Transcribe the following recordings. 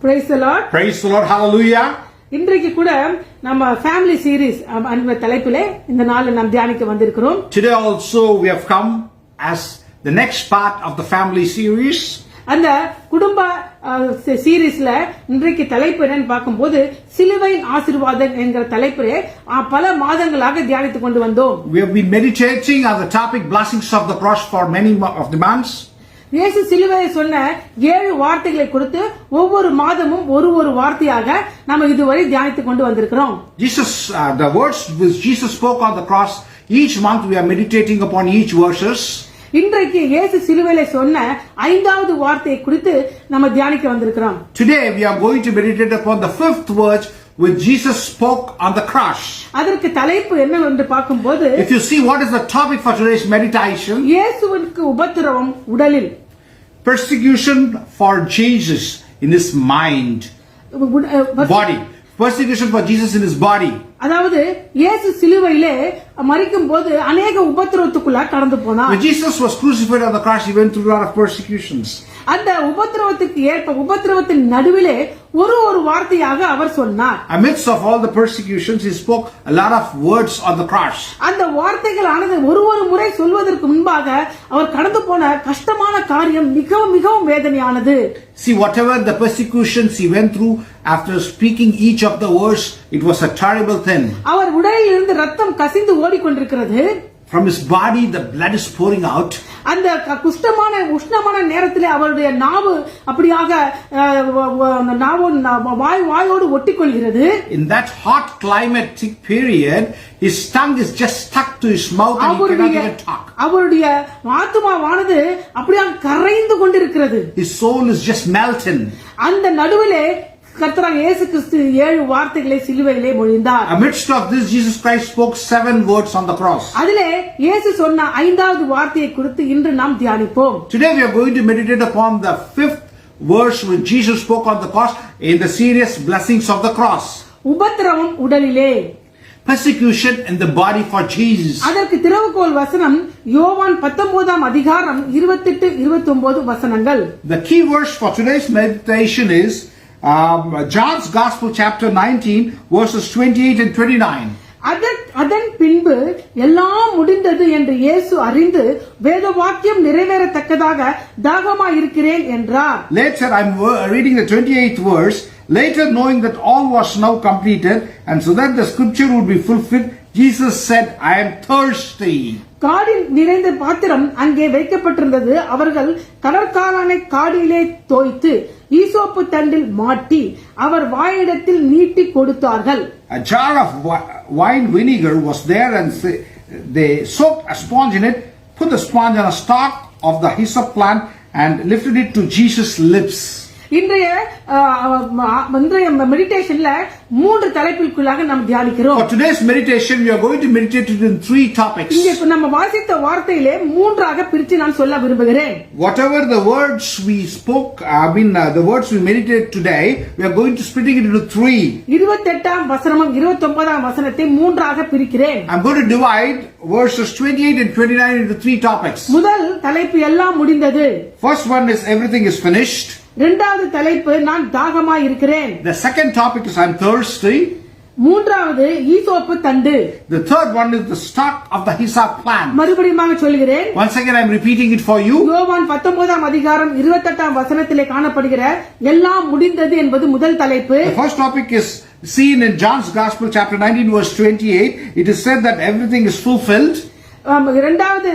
Praise the Lord. Praise the Lord. Hallelujah. இன்றைக்கு கூட நம்ம ஃபேமிலி சீரிஸ் அந்த தலைப்பிலே இந்த நாள்ல நாம் தியானிக்க வந்திருக்கிறோம். Today also we have come as the next part of the family series. அந்த குடும்ப சீரிஸ்ல இன்றைக்கு தலைப்பு என்னன்னு பார்க்கும்போது சிலுவையின் ஆசீர்வாதம் என்கிற தலைப்பிலே பல மாதங்களாக தியானித்துக் கொண்டு வந்தோம். We have been meditating on the topic blessings of the cross for many of the months. இயேசு சிலுவையை சொன்ன 7 வார்த்தைகளை கொடுத்து ஒவ்வொரு மாதமும் ஒரு வார்த்தையாக நாம இதுவரை தியானித்துக் கொண்டு வந்திருக்கிறோம். The words which Jesus spoke on the cross, each month we are meditating upon each verses. இன்றைக்கு இயேசு சிலுவையிலே சொன்ன 5வது வார்த்தையை குறித்து நாம தியானிக்க வந்திருக்கிறோம். Today we are going to meditate upon the 5th words which Jesus spoke on the cross. அதற்கு தலைப்பு என்னவென்று பார்க்கும்போது, if you see what is the topic for today's meditation, இயேசுவுக்கு உபத்திரவம் உடலில், persecution for Jesus in his mind, body. Persecution for Jesus in his body. அதாவது இயேசு சிலுவையிலே மரிக்கும் போது अनेक உபத்திரவத்துக்குள்ள கடந்து போனார். When Jesus was crucified on the cross, he went through a lot of persecutions. அந்த உபத்திரவத்துக்கு ஏற்ப உபத்திரவத்தின் நடுவிலே ஒரு வார்த்தையாக அவர் சொன்னார். Amidst of all the persecutions, he spoke a lot of words on the cross. அந்த வார்த்தைகளானது ஒரு முறை சொல்வதற்கு முன்பாக அவர் கடந்து போன கஷ்டமான காரியம் மிகவும் வேதனையானது. See, whatever the persecutions he went through, after speaking each of the words, it was a terrible thing. அவர் உடலில் இருந்து ரத்தம் கசிந்து ஓடிக்கொண்டிருக்கிறது. From his body the blood is pouring out. அந்த குஷ்டமான உஷ்ணமான நேரத்திலே அவருடைய நாவு அப்படியாக வாயோடு ஒட்டிக்கொள்கிறது. In that hot climatic period, his tongue is just stuck to his mouth and he cannot even talk. அவருடைய ஆத்துமாவானது அப்படியாக கரைந்து கொண்டிருக்கிறது. His soul is just melting. அந்த நடுவிலே கர்த்தராகிய இயேசு கிறிஸ்து 7 வார்த்தைகளை சிலுவையிலே மொழிந்தார். Amidst of this, Jesus Christ spoke 7 words on the cross. அதிலே இயேசு சொன்ன 5வது வார்த்தையை குறித்து இன்று நாம் தியானிப்போம். Today we are going to meditate upon the 5th verse which Jesus spoke on the cross in the serious blessings of the cross. உபத்திரவம் உடலிலே, persecution in the body for Jesus. அதற்கு திறவுகோல் வசனம் யோவான் 19ஆம் அதிகாரம் 28-29 வசனங்கள். The key verse for today's meditation is John's Gospel chapter 19 verses 28 and 29. அதன் பின்பு எல்லாம் முடிந்தது என்று இயேசு அறிந்து வேத வாக்கியம் நிறைவேறத்தக்கதாக தாகமாய் இருக்கிறேன் என்றார். Later I'm reading the 28th verse. Later, knowing that all was now completed and so that the scripture would be fulfilled, Jesus said, I am thirsty. காடில் நிறைந்த பாத்திரம் அங்கே வைக்கப்பட்டிருந்தது. அவர்கள் கடற்காலனை காடியிலே தோய்த்து ஈசோப்பு தண்டில் மாட்டி அவர் வாயிடத்தில் நீட்டி கொடுத்தார்கள். A jar of wine vinegar was there and they soaked a sponge in it, put the sponge on a stalk of the hyssop plant and lifted it to Jesus' lips. இன்றைய மெடிடேஷன்ல 3 தலைப்புகளுக்காக நாம் தியானிக்கிறோம். For today's meditation we are going to meditate in 3 topics. இங்கே நம்ம வாசித்த வார்த்தையிலே 3ஆக பிரித்து நான் சொல்ல விரும்புகிறேன். Whatever the words we spoke, the words we meditated today, we are going to split it into 3. 28ஆம் வசனமும் 29ஆம் வசனத்தை 3ஆக பிரிக்கிறேன். I'm going to divide verses 28 and 29 into 3 topics. முதல் தலைப்பு எல்லாம் முடிந்தது. First one is everything is finished. இரண்டாவது தலைப்பு நான் தாகமாய் இருக்கிறேன். The second topic is I'm thirsty. மூன்றாவது ஈசோப்பு தண்டு. The third one is the stalk of the hyssop plant. மறுபடியும் சொல்கிறேன். Once again I'm repeating it for you. யோவான் 19ஆம் அதிகாரம் 28ஆம் வசனத்திலே காணப்படுகிற எல்லாம் முடிந்தது என்பது முதல் தலைப்பு. The first topic is seen in John's Gospel chapter 19 verse 28. It is said that everything is fulfilled. இரண்டாவது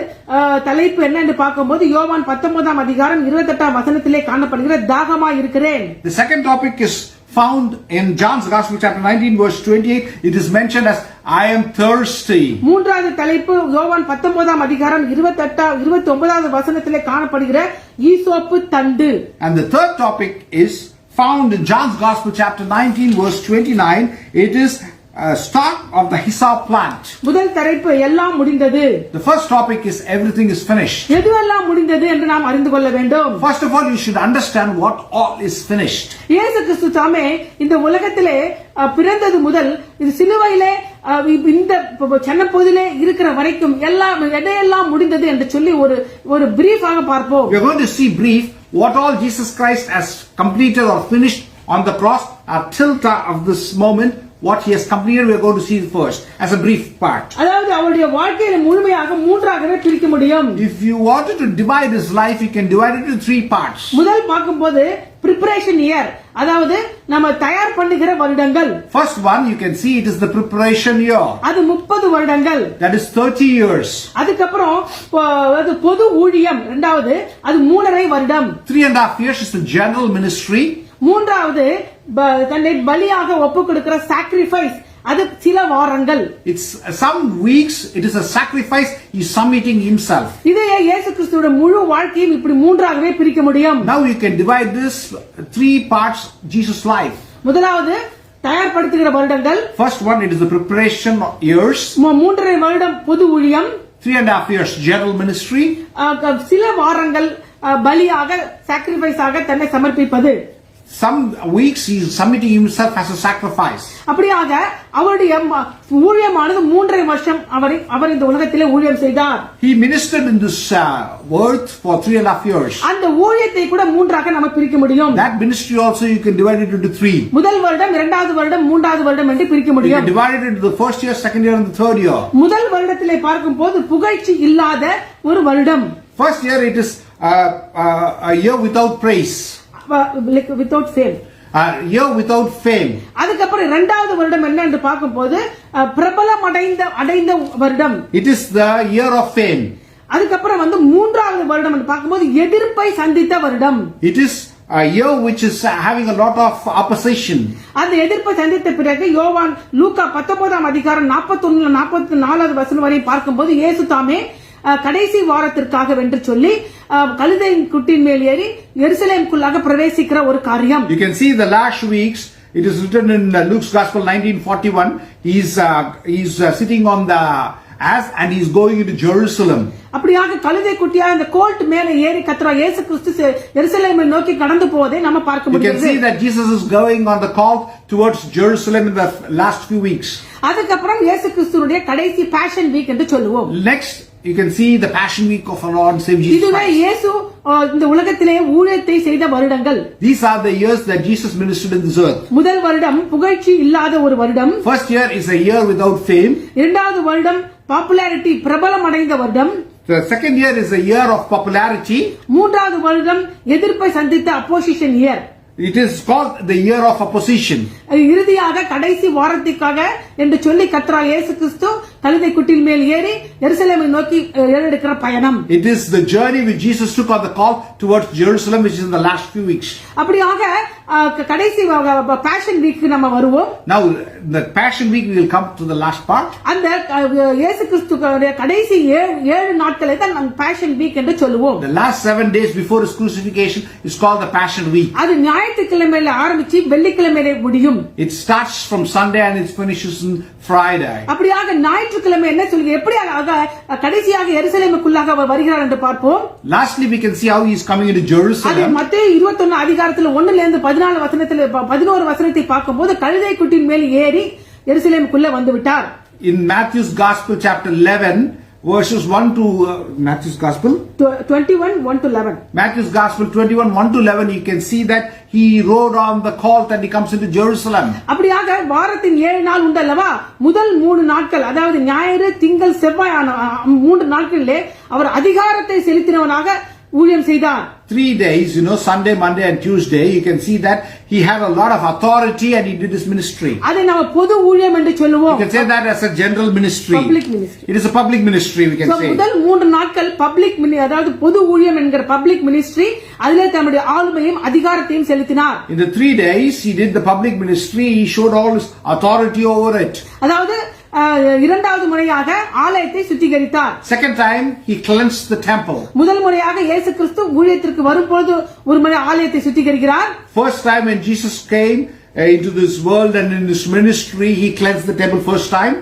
தலைப்பு என்னன்னு பார்க்கும்போது யோவான் 19ஆம் அதிகாரம் 28ஆம் வசனத்திலே காணப்படுகிற தாகமாய் இருக்கிறேன். The second topic is found in John's Gospel chapter 19 verse 28. It is mentioned as I am thirsty. மூன்றாவது தலைப்பு யோவான் 19ஆம் அதிகாரம் 29ஆவது வசனத்திலே காணப்படுகிற ஈசோப்பு தண்டு. And the third topic is found in John's Gospel chapter 19 verse 29. It is stalk of the hyssop plant. முதல் தலைப்பு எல்லாம் முடிந்தது. The first topic is everything is finished. எதுவெல்லாம் முடிந்தது என்று நாம் அறிந்து கொள்ள வேண்டும். First of all, you should understand what all is finished. இயேசு கிறிஸ்து தாமே இந்த உலகத்திலே பிறந்தது முதல் இது சிலுவையிலே இந்த சென்னப்பகுதியிலே இருக்கிற வரைக்கும் எதையெல்லாம் முடிந்தது என்று சொல்லி ஒரு பிரீஃபாக பார்ப்போம். We are going to see brief what all Jesus Christ has completed or finished on the cross are till of this moment. What he has completed, we are going to see first as a brief part. அதாவது அவருடைய வாழ்க்கையை முழுமையாக மூன்றாகவே பிரிக்க முடியும். If you wanted to divide his life, you can divide it into 3 parts. முதல் பார்க்கும்போது preparation year, அதாவது நம்ம தயார் பண்ணுகிற வருடங்கள். First one, you can see it is the preparation year. அது 30 வருடங்கள். That is 30 years. அதுக்கப்புறம் அது பொது ஊழியம் இரண்டாவது, அது 3.5 வருடம். 3.5 years is the general ministry. மூன்றாவது தன்னை பலியாக ஒப்பு கொடுக்கிற sacrifice, அது சில வாரங்கள். It's some weeks, it is a sacrifice, he is submitting himself. இதையே இயேசு கிறிஸ்துவோட முழு வாழ்க்கையும் இப்படி மூன்றாகவே பிரிக்க முடியும். Now you can divide this 3 parts, Jesus' life. முதலாவது தயார்படுத்துகிற வருடங்கள். First one, it is the preparation years. 3.5 வருடம் பொது ஊழியம். 3.5 years general ministry. சில வாரங்கள் பலியாக sacrifice ஆக தன்னை சமர்ப்பிப்பது. Some weeks he is submitting himself as a sacrifice. அப்படியாக அவருடைய ஊழியமானது 3.5 வருஷம் அவர் இந்த உலகத்திலே ஊழியம் செய்தார். He ministered in this earth for 3.5 years. அந்த ஊழியத்தை கூட மூன்றாக நம்ம பிரிக்க முடியும். That ministry also you can divide it into 3. முதல் வருடம், இரண்டாவது வருடம், மூன்றாவது வருடம் என்று பிரிக்க You முடியும். can divide it into the first year, second year and the third year. முதல் வருடத்திலே பார்க்கும்போது புகழ்ச்சி இல்லாத ஒரு வருடம். First year it is a year without praise. Without fame. Year without fame. அதுக்கப்புறம் இரண்டாவது வருடம் என்ன என்று பார்க்கும்போது பிரபலம் அடைந்த வருடம். It is the year of fame. அதுக்கப்புறம் மூன்றாவது வருடம் என்று பார்க்கும்போது எதிர்ப்பை சந்தித்த வருடம். It is a year which is having a lot of opposition. அந்த எதிர்ப்பை சந்தித்த பிறகு யோவான் லூக்கா 19ஆம் அதிகாரம் 41 44வது வசனம் வரை பார்க்கும்போது இயேசு தாமே கடைசி வாரத்திற்காக வென்று சொல்லி கழுதையின் குட்டின் மேல் ஏறி எருசலேமுக்குள்ளாக பிரவேசிக்கிற ஒரு காரியம். You can see the last weeks, it is written in Luke's Gospel 19:41. He is sitting on the ass and he is going into Jerusalem. அப்படியாக கழுதை குட்டியா அந்த கோல்ட் மேல ஏறி கர்த்தர் இயேசு கிறிஸ்து எருசலேமை நோக்கி கடந்து போவதை நம்ம பார்க்க முடியும். You can முடிகிறது. see that Jesus is going on the colt towards Jerusalem in the last few weeks. அதுக்கப்புறம் இயேசு கிறிஸ்துவுடைய கடைசி பேஷன் வீக் என்று சொல்லுவோம். Next, you can see the passion week of our Lord and Savior Jesus இதுவே இயேசு இந்த உலகத்திலே ஊழியத்தை செய்த வருடங்கள். These are the years that Jesus ministered in this earth. முதல் வருடம் புகழ்ச்சி இல்லாத ஒரு வருடம். First year is a year without fame. இரண்டாவது வருடம் பாப்புலாரிட்டி பிரபலம் அடைந்த வருடம். The second year is a year of popularity. மூன்றாவது வருடம் எதிர்ப்பை சந்தித்த opposition year. It is called the year of opposition. இறுதியாக கடைசி வாரத்திற்காக என்று சொல்லி கர்த்தர் இயேசு கிறிஸ்து கழுதை குட்டின் மேல் ஏறி எருசலேமை நோக்கி ஏறெடுக்கிற பயணம். It is the journey which Jesus took on the call towards Jerusalem, which is in the last few weeks. அப்படியாக கடைசி பேஷன் வீக் நம்ம வருவோம். Now the passion week we will come to the last part. அந்த இயேசு கிறிஸ்துவுடைய கடைசி 7 நாட்களை தான் நம்ம பேஷன் வீக் என்று சொல்லுவோம். The last 7 days before his crucifixion is called the passion week. அது ஞாயிற்றுக்கிழமையில ஆரம்பிச்சு வெள்ளிக்கிழமையில முடியும். It starts from Sunday and it finishes on Friday. அப்படியாக ஞாயிற்றுக்கிழமை என்ன சொல்லுங்க எப்படியாக கடைசியாக எருசலேமுக்குள்ளாக அவர் வருகிறார் என்று பார்ப்போம். Lastly, we can see how he is coming into Jerusalem. அது மத்தேயு 21 அதிகாரத்துல 1ல இருந்து 14 வசனத்துல 11 வசனத்தை பார்க்கும்போது கழுதை குட்டின் மேல் ஏறி எருசலேமுக்குள்ள வந்து விட்டார். In Matthew's Gospel chapter 11 verses 1 to Matthew's Gospel 21 1 to 11. Matthew's Gospel 21 1 to 11, you can see that he rode on the colt and he comes into Jerusalem. அப்படியாக வாரத்தின் 7 நாள் உண்டல்லவா, முதல் 3 நாட்கள் அதாவது ஞாயிறு திங்கள் செவ்வாய் 3 நாட்களிலே அவர் அதிகாரத்தை செலுத்தினவனாக ஊழியம் செய்தார். 3 days, Sunday, Monday and Tuesday, you can see that he had a lot of authority and he did his ministry. அதை நாம பொது ஊழியம் என்று சொல்லுவோம். You can say that as a general ministry. Public ministry. It is a public ministry, we can say. முதல் 3 நாட்கள் public அதாவது பொது ஊழியம் என்கிற பப்ளிக் மினிஸ்ட்ரி, அதிலே தம்முடைய ஆளுமையும் அதிகாரத்தையும் செலுத்தினார். In the 3 days he did the public ministry, he showed all his authority over it. அதாவது இரண்டாவது முறையாக ஆலயத்தை சுத்திகரித்தார். Second time he cleansed the temple. முதல் முறையாக இயேசு கிறிஸ்து ஊழியத்திற்கு வரும்போது ஒரு முறை ஆலயத்தை சுத்திகரிக்கிறார். First time when Jesus came into this world and in this ministry, he cleansed the temple first time.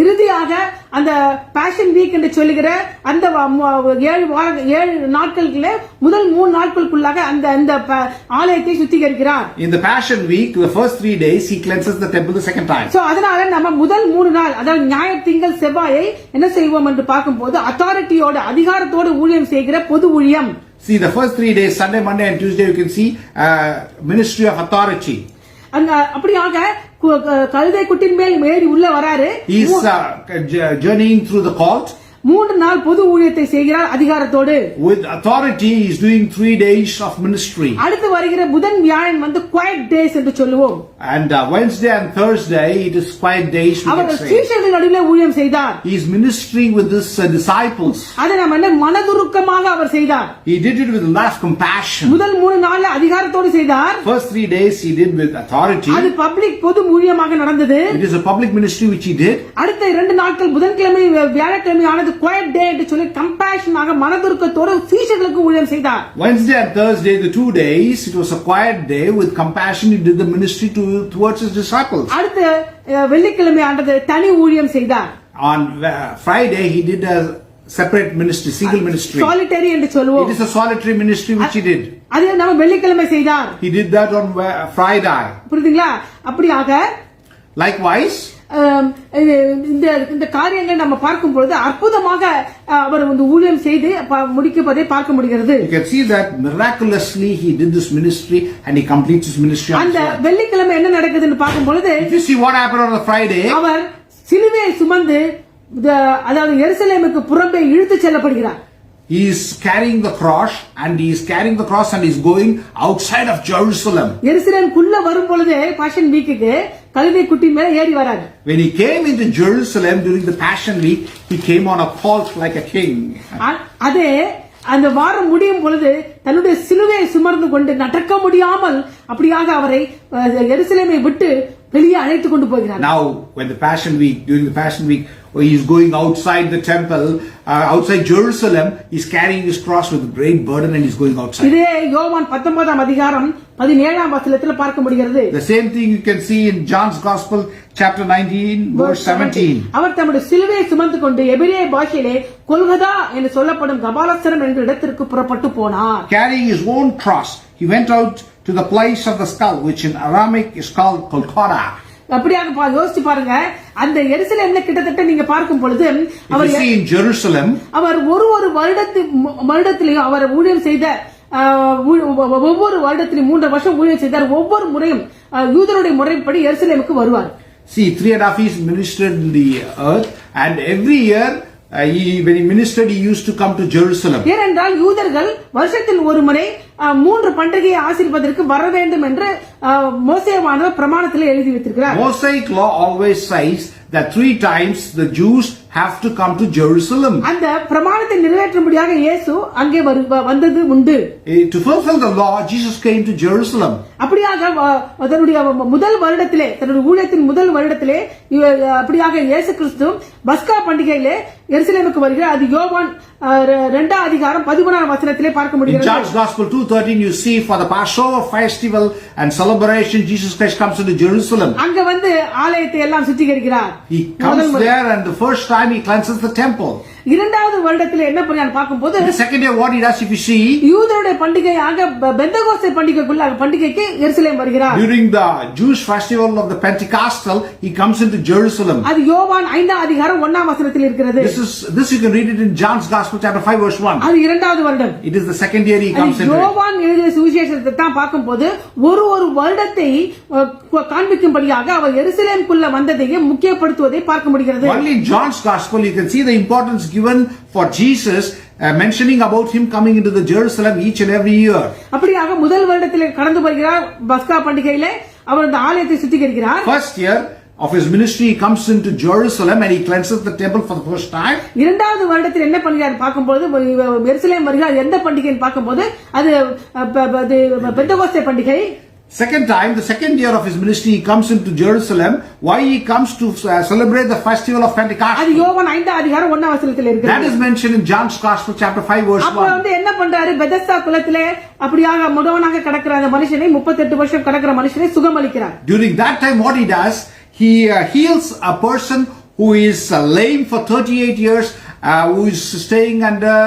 இறுதியாக அந்த பேஷன் வீக் என்று சொல்லுகிற அந்த 7 நாட்களுக்குள்ள முதல் 3 நாட்களுக்குள்ளாக அந்த ஆலயத்தை சுத்திகரிக்கிறார். In the passion week, the first 3 days he cleanses the temple the second time. So அதனால நம்ம முதல் 3 நாள் அதாவது ஞாயிறு திங்கள் செவ்வாயை என்ன செய்வோம் என்று பார்க்கும்போது அத்தாரிட்டியோட அதிகாரத்தோட ஊழியம் செய்கிற பொது ஊழியம். See, the first 3 days, Sunday, Monday and Tuesday, you can see ministry of authority. அங்க அப்படியாக கழுதை குட்டின் மேல் ஏறி உள்ள வராரு. He is journeying through the court. 3 நாள் பொது ஊழியத்தை செய்கிறார் அதிகாரத்தோடு. With authority, he is doing 3 days of ministry. அடுத்து வருகிற புதன் வியாழன் வந்து quiet days என்று சொல்லுவோம். And Wednesday and Thursday, it is quiet days. அவர் சீஷர்கள் நடுவிலே ஊழியம் செய்தார். He is ministering with his disciples. அதை நாம் என்ன மனதுருக்கமாக அவர் செய்தார். He did it with a lot of compassion. முதல் 3 நாள்ல அதிகாரத்தோடு செய்தார். First 3 days he did with authority. அது பப்ளிக் பொது ஊழியமாக நடந்தது. It is a public ministry which he did. அடுத்த 2 நாட்கள் புதன்கிழமை வியாழக்கிழமை ஆனது quiet day என்று சொல்லி கம்பேஷனாக மனதுருக்கத்தோடு சீஷர்களுக்கு ஊழியம் செய்தார். Wednesday and Thursday, the 2 days, it was a quiet day. With compassion, he did the ministry towards his disciples. அடுத்த வெள்ளிக்கிழமை ஆனது தனி ஊழியம் செய்தார். On Friday, he did a separate ministry, single ministry. Solitary என்று சொல்லுவோம். It is a solitary ministry which he did. அதே நம்ம வெள்ளிக்கிழமை செய்தார். He did that on Friday. புரியுதுங்களா? அப்படியாக Likewise, இந்த காரியங்கள் நம்ம பார்க்கும் பொழுது அற்புதமாக அவர் வந்து ஊழியம் செய்து முடிப்பதை பார்க்க முடிகிறது. You can see that miraculously he did this ministry and he completes his ministry. அந்த வெள்ளிக்கிழமை என்ன நடக்குதுன்னு பார்க்கும் பொழுது, if you see what happened on the Friday, அவர் சிலுவையை சுமந்து அதாவது எருசலேமுக்கு புறம்பே இழுத்து செல்லப்படுகிறார். He is carrying the cross and he is carrying the cross and he is going outside of Jerusalem. எருசலேமுக்குள்ள வரும் பொழுது பாஷன் வீக்குக்கு கழுதை குட்டி மேல ஏறி வராரு. When he came into Jerusalem during the Passion Week, he came on a colt like a king. அதே அந்த வாரம் முடியும் பொழுது தன்னுடைய சிலுவையை சுமர்ந்து கொண்டு நடக்க முடியாமல் அப்படியாக அவரை எருசலேமை விட்டு வெளியே அழைத்து கொண்டு போகிறார். Now, when the Passion Week, during the Passion Week, he is going outside the temple, outside Jerusalem, he is carrying his cross with a great burden and he is going outside. இதே யோவான் 19ஆம் அதிகாரம் 17ஆம் வசனத்தில் பார்க்க முடிகிறது. The same thing you can see in John's Gospel, chapter 19, verse 17. அவர் தம்முடைய சிலுவையை சுமந்து கொண்டு எபிரேய பாஷையிலே கொல்கதா என்று சொல்லப்படும் கபாலஸ்தரம் என்ற இடத்திற்கு புறப்பட்டு போனார். Carrying his own cross, he went out to the place of the skull, which in Aramaic is called Golgotha. அப்படியாக யோசிச்சு பாருங்க, அந்த எருசலேம்ல கிட்டத்தட்ட நீங்க பார்க்கும் பொழுது அவர் in Jerusalem, அவர் ஒரு வருடத்திலேயும் அவர் ஊழியம் செய்த ஒவ்வொரு வருடத்திலும் 3 வருஷம் ஊழியம் செய்தார். ஒவ்வொரு முறையும் யூதருடைய முறைப்படி எருசலேமுக்கு வருவார். See, 3.5 years ministered in the earth, and every year when he ministered, he used to come to Jerusalem. ஏனென்றால் யூதர்கள் வருஷத்தில் ஒரு முறை 3 பண்டிகையை ஆசீர்வதிப்பதற்கு வர வேண்டும் என்று மோசேயானவர் பிரமாணத்தில் எழுதி வைத்திருக்கிறார். Mosaic law always says that 3 times the Jews have to come to Jerusalem. அந்த பிரமாணத்தை நிறைவேற்றும்படியாக இயேசு அங்கே வந்தது உண்டு. To fulfill the law, Jesus came to Jerusalem. அப்படியாக அதனுடைய முதல் வருடத்திலே, தன்னுடைய ஊழியத்தின் முதல் வருடத்திலே அப்படியாக இயேசு கிறிஸ்து பஸ்கா பண்டிகையிலே எருசலேமுக்கு வருகிறார். அது யோவான் 2ஆம் அதிகாரம் 13ஆம் வசனத்திலே பார்க்க முடிகிறது. In John's Gospel 2:13 you see for the Passover festival and celebration Jesus Christ comes into Jerusalem. அங்க வந்து ஆலயத்தை எல்லாம் சுத்திகரிக்கிறார். He comes there and the first time he cleanses the temple. இரண்டாவது வருடத்தில் என்ன பண்ணான்னு பார்க்கும்போது, the second day what he does, if you see, யூதருடைய பண்டிகையாக பெந்தகோஸ்தே பண்டிகைக்குள்ள பண்டிகைக்கு எருசலேம் வருகிறார். during the Jewish festival of the Pentecostal, he comes into Jerusalem. அது யோவான் 5ஆம் அதிகாரம் 1ஆம் வசனத்தில் இருக்கிறது. This you can read it in John's Gospel chapter 5 verse 1. அது இரண்டாவது வருடம். It is the second year he comes into. யோவான் எழுதிய சுவிசேஷத்தை தான் பார்க்கும்போது ஒரு வருடத்தை காண்பிக்கும்படியாக அவர் எருசலேமுக்குள்ள வந்ததையே முக்கியப்படுத்துவதை பார்க்க முடிகிறது. Only in John's Gospel you can see the importance given for Jesus, mentioning about him coming into the Jerusalem each and every year. அப்படியாக முதல் வருடத்திலே கடந்து வருகிறார். பஸ்கா பண்டிகையிலே அவர் அந்த ஆலயத்தை சுத்திகரிக்கிறார். First year of his ministry he comes into Jerusalem and he cleanses the temple for the first time. இரண்டாவது வருடத்தில் என்ன பண்ணுகிறார் பார்க்கும்போது எருசலேம் வருகிறார். எந்த பண்டிகைன்னு பார்க்கும்போது அது பெந்தகோஸ்தே பண்டிகை. Second time, the second year of his ministry, he comes into Jerusalem. Why he comes to celebrate the festival of Pentecost? அது யோவான் 5ஆம் அதிகாரம் 1ஆம் வசனத்தில் இருக்கிறது. That is mentioned in John's Gospel chapter 5 verse 1. அப்ப வந்து என்ன பண்றாரு, பெதஸ்தா குளத்திலே அப்படியாக முடவனாக கிடக்கிற அந்த மனுஷனை 38 வருஷம் கிடக்கிற மனுஷனை சுகமளிக்கிறார். During that time what he does, he heals a person who is lame for 38 years, who is staying under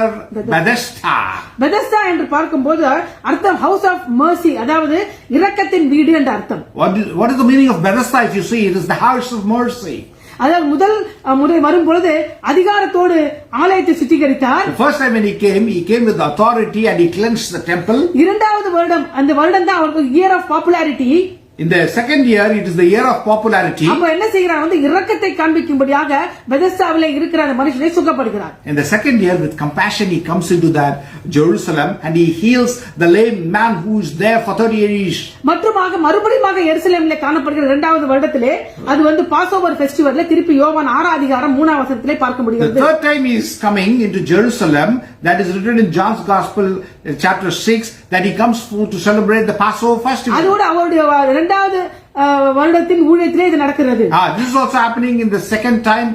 Bethesda. Bethesda என்று பார்க்கும்போது அர்த்தம் ஹவுஸ் ஆஃப் மர்சி, அதாவது இரக்கத்தின் வீடு என்ற அர்த்தம். What is the meaning of Bethesda? If you see, it is the house of mercy. அதாவது முதல் முறை வரும்பொழுது அதிகாரத்தோடு ஆலயத்தை சுத்திகரித்தார். The first time when he came with authority and he cleansed the temple. இரண்டாவது வருடம், அந்த வருடம் தான் அவருக்கு year of popularity. In the second year, it is the year of popularity. அப்ப என்ன செய்யறார், வந்து இரக்கத்தை காண்பிக்கும்படியாக பெதஸ்தாவிலே இருக்கிற அந்த மனுஷனை சுகப்படுகிறார். In the second year, with compassion, he comes into that Jerusalem and he heals the lame man who is there for 30 years. மற்றுமாக மறுபடியும் எருசலேமிலே காணப்படுகிற இரண்டாவது வருடத்திலே அது வந்து பாஸ்ஓவர் ஃபெஸ்டிவல்ல திருப்பி யோவான் 6 அதிகாரம் 3 வசனத்திலே பார்க்க முடிகிறது. The third time he is coming into Jerusalem, that is written in John's Gospel, chapter 6, that he comes to celebrate the Passover festival. அதோடு அவருடைய இரண்டாவது வருடத்தின் ஊழியத்திலே இது நடக்கிறது. This is also happening in the second time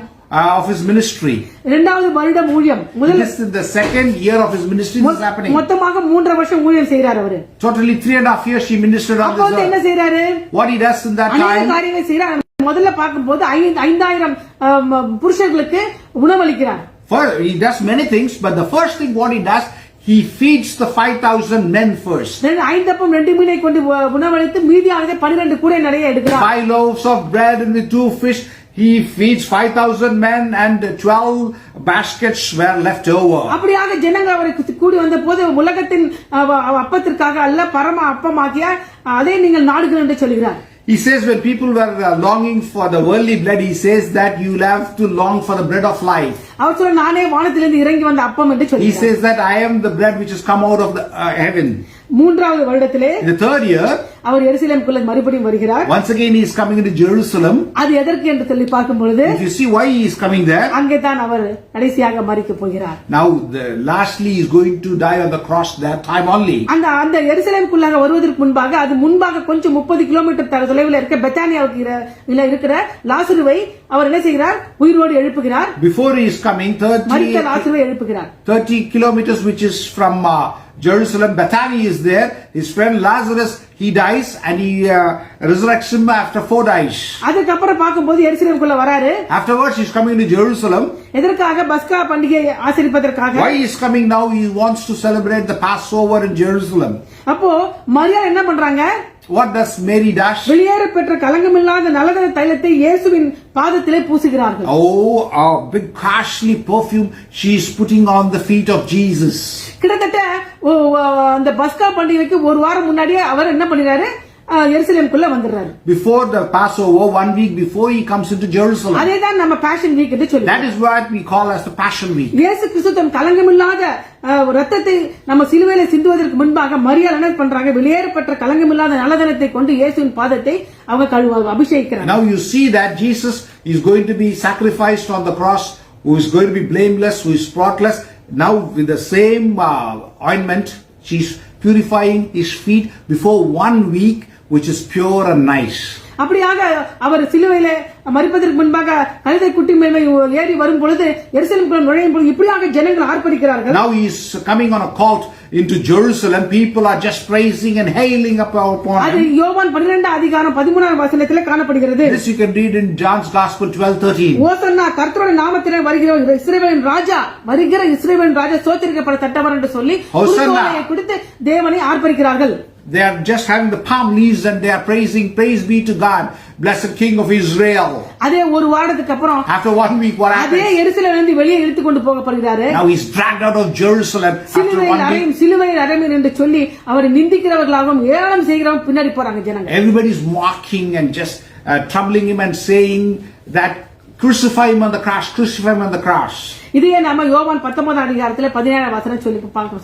of his ministry. இரண்டாவது வருடம் ஊழியம் முதல்ல This is the second year of his ministry this is happening. மொத்தமாக 3 வருஷம் ஊழியம் செய்றார் அவரு. Totally 3.5 years he ministered on அப்போ என்ன this earth. செய்றாரு? What he does in that அநேக time. காரியங்களை செய்றார். முதல்ல பார்க்கும்போது 5000 புருஷர்களுக்கு உணவளிக்கிறார். He does many things, but the first thing what he does, he feeds the 5,000 men first. 5 அப்பம் 2 மீனை கொண்டு உணவளித்து மீதியானதை 12 கூடை நிறைய எடுக்கிறார். 5 loaves of bread and the 2 fish. He feeds 5,000 men and 12 baskets were left over. அப்படியாக ஜனங்கள் அவரை கூடி வந்த போது உலகத்தின் அப்பத்திற்காக அல்ல பரம அப்பமாகிய அதை நீங்கள் நாடுகள் என்று சொல்கிறார். He says when people were longing for the worldly bread, he says that you will have to long for the bread of life. அவர் சொல்ற நானே வானத்திலிருந்து இறங்கி வந்த அப்பம் என்று He சொல்கிறார். says that I am the bread which has come out of the heaven. மூன்றாவது வருடத்திலே In the third year, அவர் எருசலேமுக்குள்ள மறுபடியும் வருகிறார். once again he is coming into Jerusalem. அது எதற்கு என்று சொல்லி பார்க்கும் பொழுது If you see why he is coming there, அங்கே தான் அவர் கடைசியாக மரிக்க போகிறார். now lastly he is going to die on the cross that time only. அந்த எருசலேமுக்குள்ளாக வருவதற்கு முன்பாக அது முன்பாக கொஞ்சம் 30 கிலோமீட்டர் தொலைவில் இருக்க பெத்தானியாவுக்கு இருக்கிற லாசருவை அவர் என்ன செய்கிறார், உயிரோடு எழுப்புகிறார். Before he is coming, மரித்த லாசருவை எழுப்புகிறார். 30 kilometers which is from Jerusalem, Bethany is there. His friend Lazarus, he dies and he resurrects him after 4 days. அதுக்கப்புறம் பார்க்கும்போது எருசலேமுக்குள்ள வராரு. Afterwards he is coming to Jerusalem. எதற்காக? பஸ்கா பண்டிகையை ஆசரிப்பதற்காக. Why he is coming now? He wants to celebrate the Passover in Jerusalem. அப்போ மரியா என்ன பண்றாங்க? What does Mary do? வெளியேற பெற்ற கலங்கமில்லாத நலதன தைலத்தை இயேசுவின் பாதத்திலே பூசுகிறார்கள். Oh, a big costly perfume she is putting on the feet of Jesus. கிட்டத்தட்ட அந்த பஸ்கா பண்டிகைக்கு ஒரு வாரம் முன்னாடியே அவர் என்ன பண்ணினாரு, எருசலேமுக்குள்ள வந்துறாரு. Before the Passover, 1 week before he comes into Jerusalem. அதேதான் நம்ம Passion Week என்று சொல்லுவோம். That is what we call as the Passion Week. இயேசு கிறிஸ்து தன் கலங்கமில்லாத ரத்தத்தை நம்ம சிலுவையில சிந்துவதற்கு முன்பாக மரியாள் என்ன பண்றாங்க, வெளியேறப்பட்ட கலங்கமில்லாத நலதனத்தை கொண்டு இயேசுவின் பாதத்தை அவங்க கழுவாங்க, அபிஷேகிக்கிறாங்க. Now you see that Jesus is going to be sacrificed on the cross, who is going to be blameless, who is spotless. Now with the same ointment, she's purifying his feet before 1 week, which is pure and nice. அப்படியாக அவர் சிலுவையில மரிப்பதற்கு முன்பாக கழுதை குட்டி மேல் ஏறி வரும் பொழுது எருசலேமுக்குள்ள நுழையும் பொழுது இப்படியாக ஜனங்கள் ஆர்ப்பரிக்கிறார்கள். Now he is coming on a colt into Jerusalem. People are just praising and hailing upon அது him. யோவான் 12 அதிகாரம் 13 வசனத்திலே காணப்படுகிறது. This you can read in John's Gospel 12:13. ஓசன்னா கர்த்தருடைய நாமத்திலே வருகிற இஸ்ரவேலின் ராஜா, வருகிற இஸ்ரவேலின் ராஜா ஸ்தோத்திரிக்கப்படத்தக்கவர் என்று சொல்லி குருத்தோலையை கொடுத்து தேவனை ஆர்ப்பரிக்கிறார்கள். They are just having the palm leaves and they are praising, praise be to God, blessed King of Israel. அதே ஒரு வாரத்துக்கு அப்புறம் After 1 week, what அதே happens? எருசலேமிலிருந்து வெளியே இழுத்து கொண்டு போகப்படுகிறாரு. Now he's dragged out of Jerusalem after 1 week. சிலுவையில் அறையும் என்று சொல்லி அவரை நிந்திக்கிறவர்களாகவும் ஏளனம் செய்கிறவங்க பின்னாடி போறாங்க ஜனங்க. Everybody is mocking and just troubling him and saying that crucify him on the cross, crucify him on the cross. இதையே நாம யோவான் 19 அதிகாரத்துல 17 வசனம்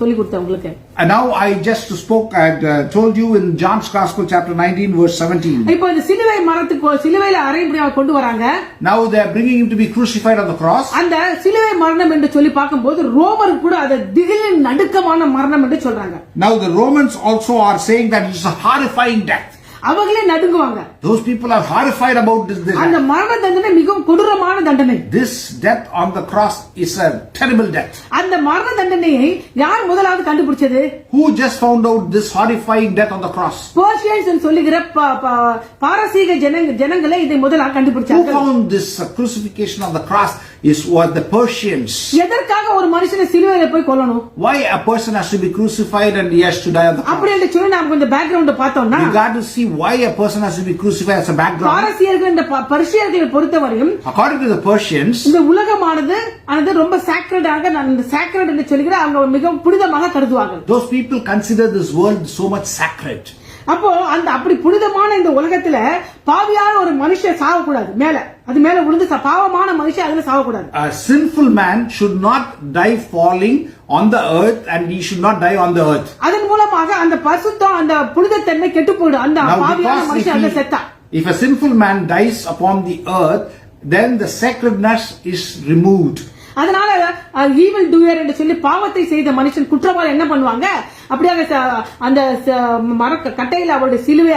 சொல்லி கொடுத்தேன் உங்களுக்கு. And now I just spoke and told you in John's Gospel chapter 19 verse 17. இப்போ இந்த சிலுவை மரத்துக்கு சிலுவையில அறையும்படியாக கொண்டு வராங்க. Now they are bringing him to be crucified on the cross. அந்த சிலுவை மரணம் என்று சொல்லி பார்க்கும்போது ரோமர் கூட அது திகிலின் நடுக்கமான மரணம் என்று சொல்றாங்க. Now the Romans also are saying that it is a horrifying death. அவங்களே நடுங்குவாங்க. Those people are horrified about this death. அந்த மரண தண்டனை மிகவும் கொடூரமான தண்டனை. This death on the cross is a terrible death. அந்த மரண தண்டனையை யார் முதலாவது கண்டுபிடிச்சது? Who just found out this horrifying death on the cross? Persians என்று சொல்லுகிற பாரசீக ஜனங்களே இதை முதலாக Who கண்டுபிடிச்சாங்க. found this crucifixion on the cross? was the Persians. எதற்காக ஒரு மனுஷனை சிலுவையில போய் கொல்லணும்? Why a person has to be crucified and he has to die on the அப்படி cross? என்று சொல்லி நாம் கொஞ்சம் பேக்ரவுண்ட் பார்த்தோம்னா, You got to see why a person has to be crucified as a background. பாரசீகர்கள் இந்த பர்ஷியர்களை பொறுத்தவரையும் According to the Persians, இந்த உலகமானது ரொம்ப சாக்ரடாக, சாக்ரட் என்று சொல்லிக்கிற அவங்க மிகவும் புனிதமாக கருதுவாங்க. those people consider this world so much sacred. அப்போ அந்த அப்படி புனிதமான இந்த உலகத்துல பாவியான ஒரு மனுஷன் சாகக்கூடாது. அது மேல விழுந்து பாவமான மனுஷன் அதுல சாகக்கூடாது. A sinful man should not die falling on the earth, and he should not die on the earth. அதன் மூலமாக அந்த பரிசுத்தம், அந்த புனிதத்தன்மை கெட்டு போயிடும். அந்த பாவியான மனுஷன் அதுல செத்தா. If a sinful man dies upon the earth, then the sacredness is removed. அதனால ஈவில் டூயர் என்று சொல்லி பாவத்தை செய்த மனுஷன் குற்றவாளி என்ன பண்ணுவாங்க, அப்படியே அந்த கட்டையில அவருடைய சிலுவை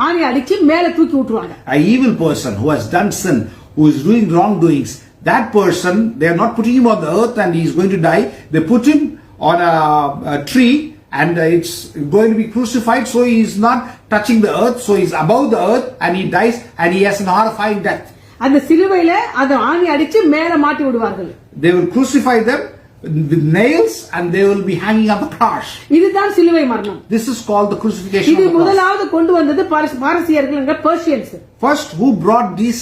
ஆணி அடிச்சு மேல தூக்கி விட்டுருவாங்க. A evil person who has done sin, who is doing wrongdoings, that person, they are not putting him on the earth and he is going to die. They put him on a tree and it's going to be crucified, so he is not touching the earth, so he is above the earth and he dies and he has an horrifying death. அந்த சிலுவையில அதை ஆணி அடிச்சு மேல மாட்டி விடுவார்கள். They will crucify them with nails and they will be hanging on the cross. இதுதான் சிலுவை மரணம். This is called the crucifixion இது of the cross. முதலாவது கொண்டு வந்தது பாரசீகர்கள் என்ற Persians. First who brought this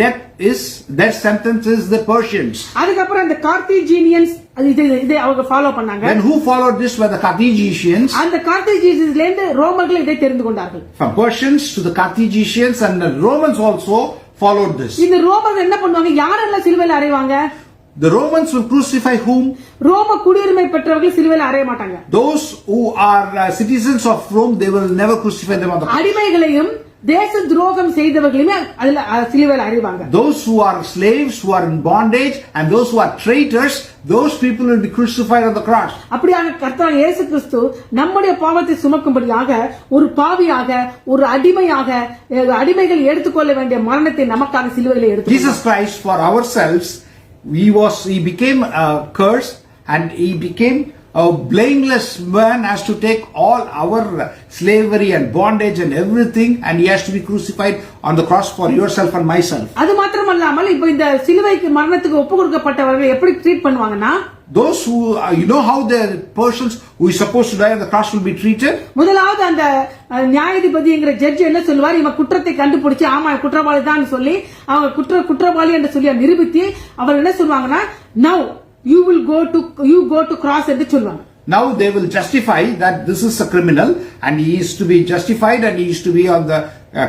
death sentence is the Persians. அதுக்கப்புறம் அந்த கார்த்தேஜினியன்ஸ் இதை அவங்க ஃபாலோ பண்ணாங்க. Then who followed this were the Carthaginians. அந்த கார்த்தேஜியன்ஸ்ல இருந்து ரோமர்கள் இதை தெரிந்து கொண்டார்கள். From Persians to the Carthaginians and the Romans also followed this. இந்த ரோமர்கள் என்ன பண்ணுவாங்க, யாரெல்லாம் சிலுவையில அறைவாங்க? The Romans will crucify whom? ரோம குடியுரிமை பெற்றவர்கள் சிலுவையில அறைய மாட்டாங்க. Those who are citizens of Rome, they will never crucify them on the cross. அடிமைகளையும் தேச துரோகம் செய்தவர்களுமே அதுல சிலுவையில அறைவாங்க. Those who are slaves, who are in bondage, and those who are traitors, those people will be crucified on the cross. அப்படியாக கர்த்தர் இயேசு கிறிஸ்து நம்முடைய பாவத்தை சுமக்கும்படியாக ஒரு பாவியாக, ஒரு அடிமையாக, அடிமைகள் எடுத்துக்கொள்ள வேண்டிய மரணத்தை நமக்காக சிலுவையில எடுத்தார். Jesus Christ for ourselves, he became a curse and he became a blameless man, has to take all our slavery and bondage and everything, and he has to be crucified on the cross for yourself and myself. அது மாத்திரமல்லாமல் இப்போ இந்த சிலுவைக்கு மரணத்துக்கு ஒப்பு கொடுக்கப்பட்டவர்கள் எப்படி treat பண்ணுவாங்கன்னா, those who you know how the persons who is supposed to die on the cross will be treated. முதலாவது அந்த நியாயாதிபதிங்கிற ஜட்ஜ் என்ன சொல்லுவார், இவன் குற்றத்தை கண்டுபிடிச்சு ஆமா குற்றவாளி தான் சொல்லி அவங்க குற்றவாளி என்று சொல்லி நிரூபித்து அவர் என்ன சொல்லுவாங்கன்னா, now you go to cross என்று சொல்லுவாங்க. Now they will justify that this is a criminal and he is to be justified and he is to be on the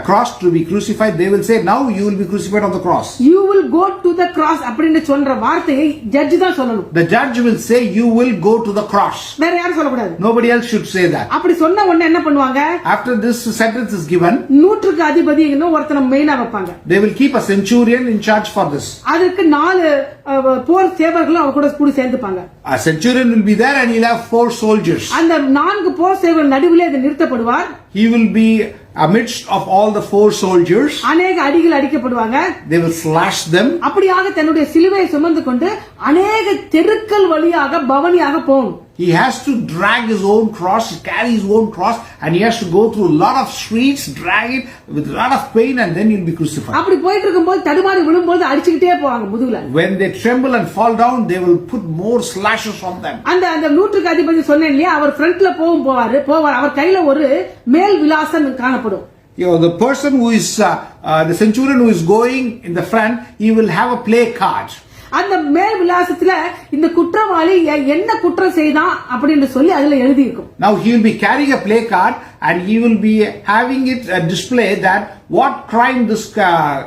cross to be crucified. They will say, now you will be crucified on the cross. You will go to the cross அப்படினு சொல்ற வார்த்தையை judge தான் சொல்லணும். The judge will say you will go to the cross. வேற யாரும் சொல்லக்கூடாது. Nobody else should say that. அப்படி சொன்ன உடனே என்ன பண்ணுவாங்க, after this sentence is given, நூற்றுக்கு அதிபதி இன்னும் ஒருத்தனை மெயினா வைப்பாங்க. They will keep a centurion in charge for this. அதுக்கு 4 போர் சேவர்களும் அவ கூட சேர்ந்துப்பாங்க. A centurion will be there and he'll have 4 soldiers. அந்த 4 போர் சேவர்கள் நடுவிலே அது நிறுத்தப்படுவார். He will be amidst of all the 4 soldiers. அநேக அடிகள் அடிக்கப்படுவாங்க. They will slash them. அப்படியாக தன்னுடைய சிலுவையை சுமந்து கொண்டு அநேக தெருக்கள் வழியாக பவனியாக போகும். He has to drag his own cross, carry his own cross, and he has to go through a lot of streets, drag it with a lot of pain, and then he'll be crucified. அப்படி போயிட்டு இருக்கும்போது தடுமாறி விழும்போது அடிச்சிட்டே போவாங்க முதுகுல. When they tremble and fall down, they will put more slashes on them. அந்த நூற்றுக்கு அதிபதி சொன்னேன் இல்லையா, அவர் ஃப்ரண்ட்ல போவார். அவர் கையில ஒரு மேல் விலாசம் காணப்படும். The person who is the centurion who is going in the front, he will have a play card. அந்த மேல் விலாசத்துல இந்த குற்றவாளி என்ன குற்றம் செய்தான் அப்படின்னு சொல்லி அதுல எழுதி இருக்கும். Now he will be carrying a play card and he will be having it display that what crime this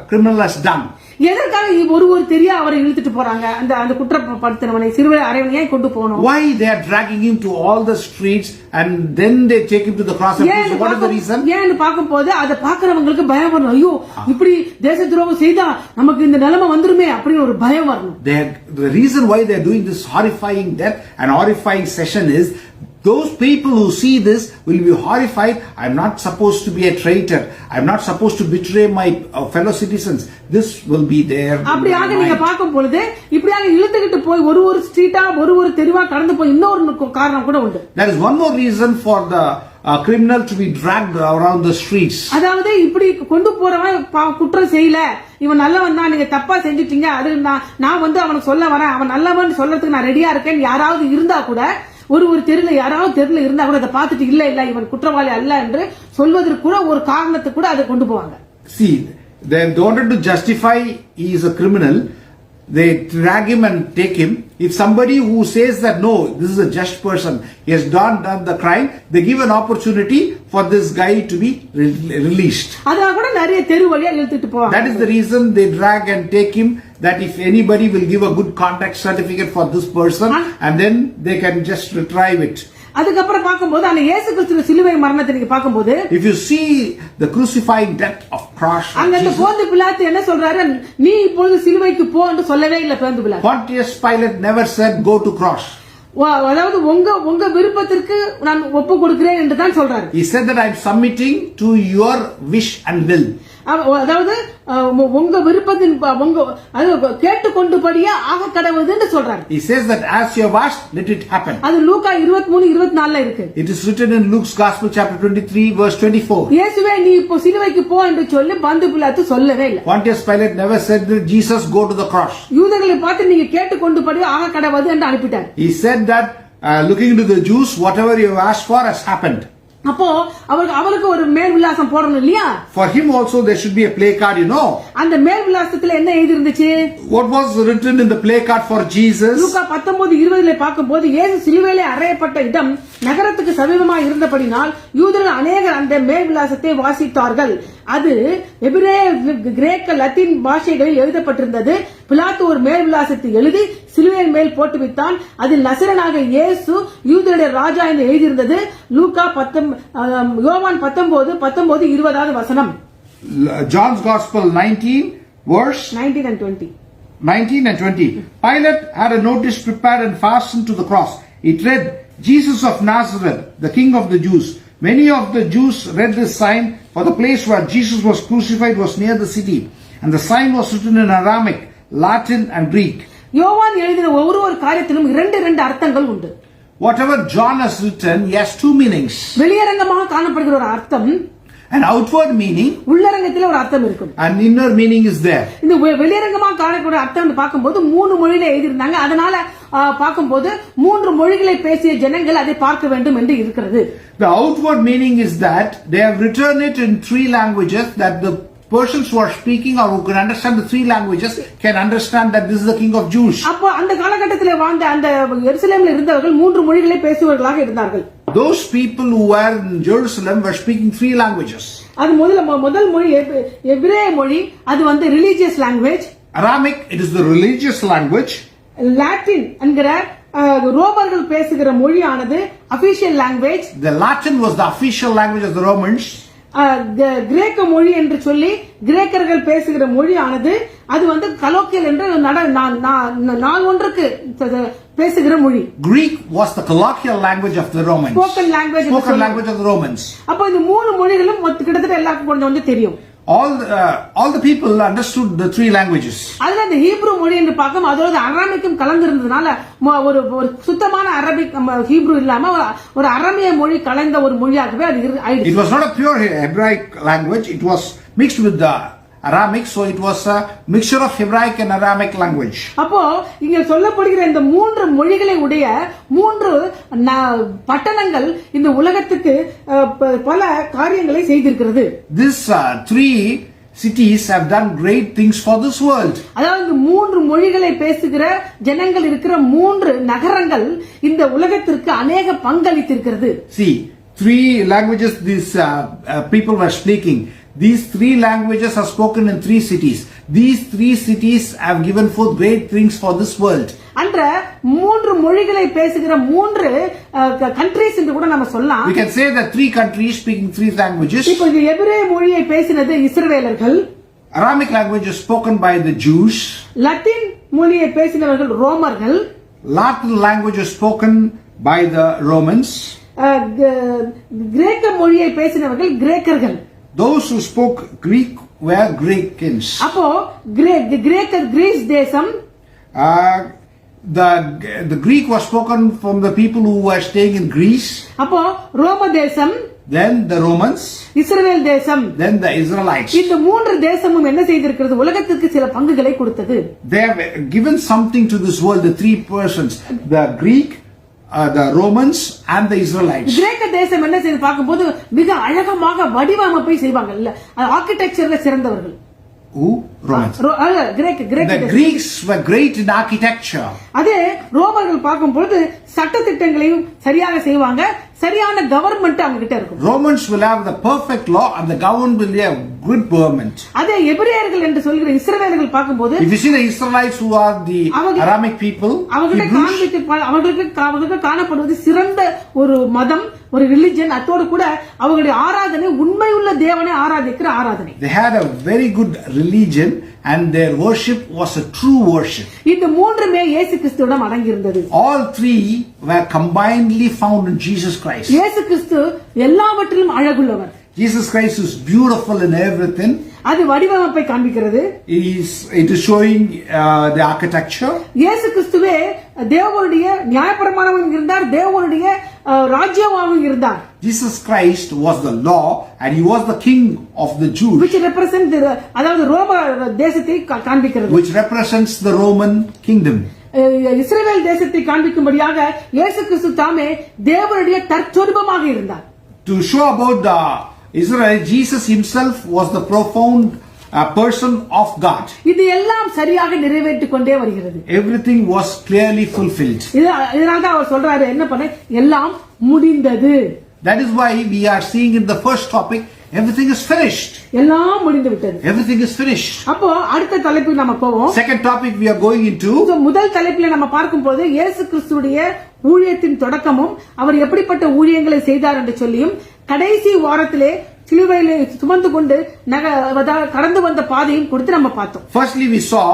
criminal has done. எதற்காக ஒருவர் தெரியா அவரை இழுத்துட்டு போறாங்க, அந்த குற்றப்படுத்தினவனை சிறுவரை அறைவனையே கொண்டு போகணும். Why they are dragging him to all the streets and then they take him to the cross? What is the reason? ஏன்னு பார்க்கும்போது அதை பார்க்கறவங்களுக்கு பயம் வரணும். ஐயோ இப்படி தேச துரோகம் செய்தா நமக்கு இந்த நிலைமை வந்துருமே அப்படின்னு ஒரு பயம் வரணும். The reason why they are doing this horrifying death and horrifying session is Those people who see this will be horrified. I'm not supposed to be a traitor. I'm not supposed to betray my fellow citizens. This will be there. அப்படியாக நீங்க பார்க்கும் பொழுது இப்படியாக இழுத்துக்கிட்டு போய் ஒரு ஸ்ட்ரீட்டா ஒரு தெருவா கடந்து போய் இன்னொரு காரணம் கூட உண்டு. There is one more reason for the criminal to be dragged around the streets. அதாவது இப்படி கொண்டு போறவன் குற்றம் செய்யல, இவன் நல்லவன் தான், நீங்க தப்பா செஞ்சிட்டீங்க, அது நான் வந்து அவனுக்கு சொல்ல வரேன், அவன் நல்லவன் சொல்றதுக்கு நான் ரெடியா இருக்கேன் யாராவது இருந்தா கூட, ஒரு தெருல யாராவது தெருல இருந்தா கூட அதை பார்த்துட்டு இல்ல இவன் குற்றவாளி அல்ல என்று சொல்வதற்கு கூட ஒரு காரணத்துக்கு கூட அதை கொண்டு போவாங்க. See, they wanted to justify he is a criminal. They drag him and take him. If somebody who says that no, this is a just person, he has done the crime, they give an opportunity for this guy to be released. அதா கூட நிறைய தெரு வழியா இழுத்துட்டு போவாங்க. That is the reason they drag and take him, that if anybody will give a good contact certificate for this person and then they can just retrieve it. அதுக்கப்புறம் பார்க்கும்போது அந்த இயேசு கிறிஸ்துவின் சிலுவை மரணத்தை நீங்க பார்க்கும்போது, if you see the crucifying death of cross, அங்க அந்த போந்து பிலாத்து என்ன சொல்றாரு, நீ இப்பொழுது சிலுவைக்கு போ என்று சொல்லவே இல்லை போந்து பிலாத்து. Pontius Pilate never said go to cross. அதாவது உங்க விருப்பத்திற்கு நான் ஒப்பு கொடுக்கிறேன் என்று தான் சொல்றாரு. He said that I am submitting to your wish and will. அதாவது உங்க விருப்பத்தின் கேட்டுக்கொண்டுபடியே ஆக கடவுது என்று சொல்றாரு. He says that as you have asked, let it happen. அது லூக்கா 23:24 இருக்கு. It is written in Luke's Gospel chapter 23 verse 24. இயேசுவே நீ இப்போ சிலுவைக்கு போ என்று சொல்லி பந்து பிலாத்து சொல்லவே இல்லை. Pontius Pilate never said that Jesus go to the cross. யூதர்களை பார்த்து நீங்க கேட்டுக்கொண்டுபடியே ஆக கடவுது என்று அனுப்பிட்டார். He said that looking into the Jews, whatever you have asked for has happened. அப்போ அவருக்கு ஒரு மேல் விலாசம் போடணும் இல்லையா? For him also there should be a play card, you know. அந்த மேல் விலாசத்துல என்ன எழுதி இருந்துச்சு? What was written in the play card for Jesus? லூக்கா 19:20 பார்க்கும்போது, இயேசு சிலுவையிலே அறையப்பட்ட இடம் நகரத்துக்கு சமீபமாக இருந்தபடினால் யூதர்கள் அநேகர் அந்த மேல் விலாசத்தை வாசித்தார்கள். அது எபிரேய, கிரேக்க, லத்தீன் பாஷைகளில் எழுதப்பட்டிருந்தது. பிலாத்து ஒரு மேல் விலாசத்தை எழுதி சிலுவையின் மேல் போட்டு விட்டான். அதில் நசரனாக இயேசு யூதருடைய ராஜா என்று எழுதியிருந்தது. லூக்கா யோவான் 19:20 வசனம். John's Gospel 19 verse 19 and 20. 19 and 20. Pilate had a notice prepared and fastened to the cross. It read, Jesus of Nazareth, the King of the Jews. Many of the Jews read this sign, for the place where Jesus was crucified was near the city. And the sign was written in Aramaic, Latin and Greek. யோவான் எழுதின ஒரு காரியத்திலும் இரண்டு அர்த்தங்கள் உண்டு. Whatever John has written, he has two meanings. வெளியரங்கமாக காணப்படுகிற ஒரு அர்த்தம், an outward meaning, உள்ளரங்கத்தில் ஒரு அர்த்தம் இருக்கும். an inner meaning is there. இந்த வெளியரங்கமாக காணக்கூடிய அர்த்தம் பார்க்கும்போது 3 மொழியில எழுதியிருந்தாங்க. அதனால பார்க்கும்போது 3 மொழிகளை பேசிய ஜனங்கள் அதை பார்க்க வேண்டும் என்று இருக்கிறது. The outward meaning is that they have written it in 3 languages, that the persons who are speaking or who can understand the 3 languages can understand that this is the King of Jews. அப்போ அந்த காலகட்டத்தில் வாழ்ந்த அந்த எருசலேமில் இருந்தவர்கள் 3 மொழிகளை பேசுபவர்களாக இருந்தார்கள். Those people who were in Jerusalem were speaking 3 languages. அது முதல் மொழி எபிரேய மொழி, அது வந்து religious language. Aramaic, it is the religious language. Latin என்கிற ரோமர்கள் பேசுகிற மொழியானது official language. The Latin was the official language of the Romans. கிரேக்க மொழி என்று சொல்லி கிரேக்கர்கள் பேசுகிற மொழியானது அது வந்து கலோக்கியல் என்று நாள் ஒன்றுக்கு பேசுகிற மொழி. Greek was the colloquial language of the Romans. Spoken language of the Romans. அப்ப இந்த 3 மொழிகளும் கிட்டத்தட்ட எல்லாருக்கும் கொஞ்சம் தெரியும். All the people understood the 3 languages. அதுல இந்த ஹீப்ரு மொழி என்று பார்க்கும், அதோட அரபிக்கும் கலந்து இருந்ததுனால ஒரு சுத்தமான அரபிக் ஹீப்ரு இல்லாம ஒரு அரபிய மொழி கலந்த ஒரு மொழியாகவே அது ஆயிடுச்சு. It was not a pure Hebraic language, it was mixed with the Aramaic, so it was a mixture of Hebraic and Aramaic language. அப்போ இங்க சொல்லப்படுகிற இந்த 3 மொழிகளை உடைய 3 பட்டணங்கள் இந்த உலகத்துக்கு பல காரியங்களை செய்திருக்கிறது. These 3 cities have done great things for this world. அதாவது 3 மொழிகளை பேசுகிற ஜனங்கள் இருக்கிற 3 நகரங்கள் இந்த உலகத்திற்கு அநேக பங்களித்திருக்கிறது. See, 3 languages these people were speaking. These 3 languages are spoken in 3 cities. These 3 cities have given forth great things for this world. அன்ற 3 மொழிகளை பேசுகிற 3 countries என்று கூட நாம சொல்லலாம். We can say that 3 countries speaking 3 languages. இப்போ இந்த எபிரேய மொழியை பேசினது இஸ்ரவேலர்கள். Aramaic language is spoken by the Jews. Latin மொழியை பேசினவர்கள் ரோமர்கள். Latin language is spoken by the Romans. கிரேக்க மொழியை பேசினவர்கள் கிரேக்கர்கள். Those who spoke Greek were Grecans. அப்போ கிரேக்கர் கிரீஸ் தேசம். The Greek was spoken from the people who were staying in Greece. அப்போ ரோம தேசம். Then the Romans. இஸ்ரவேல் தேசம். Then the Israelites. இந்த மூன்று தேசமும் என்ன செய்திருக்கிறது? உலகத்திற்கு சில பங்குகளை கொடுத்தது. They have given something to this world. The three persons: the Greek, the Romans, and the Israelites. கிரேக்க தேசம் என்ன செய்து பார்க்கும்போது மிக அழகமாக வடிவமைப்பை செய்வாங்கல்ல, ஆர்கிடெக்சர்ல சிறந்தவர்கள். Who? Romans. The Greeks were great in architecture. அதே ரோமர்கள் பார்க்கும்போது சட்ட திட்டங்களையும் சரியாக செய்வாங்க, சரியான கவர்மெண்ட் அவங்க கிட்ட இருக்கும். Romans will have the perfect law and the government will have good government. அதே எபிரேயர்கள் என்று சொல்கிற இஸ்ரவேலர்கள் பார்க்கும்போது, if you see the Israelites who are the Aramic people, அவங்களுக்கு காணப்படுவது சிறந்த ஒரு மதம், ஒரு ரிலிஜன். அதோடு கூட அவங்களுடைய ஆராதனை உண்மையுள்ள தேவனை ஆராதிக்கிற ஆராதனை. They had a very good religion and their worship was a true worship. இந்த மூன்றுமே இயேசு கிறிஸ்துவிடம் அடங்கி இருந்தது. All three were combinedly found in Jesus Christ. இயேசு கிறிஸ்து எல்லாவற்றிலும் அழகுள்ளவர். Jesus Christ is beautiful in everything. அது வடிவமைப்பை காண்பிக்கிறது. It is showing the architecture. இயேசு கிறிஸ்துவே தேவனுடைய நியாயப்பிரமாணமும் இருந்தார், தேவனுடைய ராஜ்யமாகவும் இருந்தார். Jesus Christ was the law and he was the king of the Jews. which represent அதாவது ரோம தேசத்தை காண்பிக்கிறது. which represents the Roman kingdom. இஸ்ரவேல் தேசத்தை காண்பிக்கும்படியாக இயேசு கிறிஸ்து தாமே தேவனுடைய தற்சொரூபமாக இருந்தார். To show about the Israel, Jesus himself was the profound person of God. இது எல்லாம் சரியாக நிறைவேற்றிக் கொண்டே வருகிறது. Everything was clearly fulfilled. இதனால தான் அவர் சொல்றாரு, என்ன பண்ண எல்லாம் முடிந்தது. That is why we are seeing in the first topic, everything is finished. எல்லாம் முடிந்து விட்டது. Everything is finished. அப்போ அடுத்த தலைப்புக்கு நம்ம போவோம். Second topic we are going into. முதல் தலைப்பில் நம்ம பார்க்கும்போது இயேசு கிறிஸ்துவுடைய ஊழியத்தின் தொடக்கமும் அவர் எப்படிப்பட்ட ஊழியங்களை செய்தார் என்று சொல்லியும், கடைசி வாரத்திலே சிலுவையிலே சுமந்து கொண்டு கடந்து வந்த பாதையும் கொடுத்து நம்ம பார்த்தோம். Firstly we saw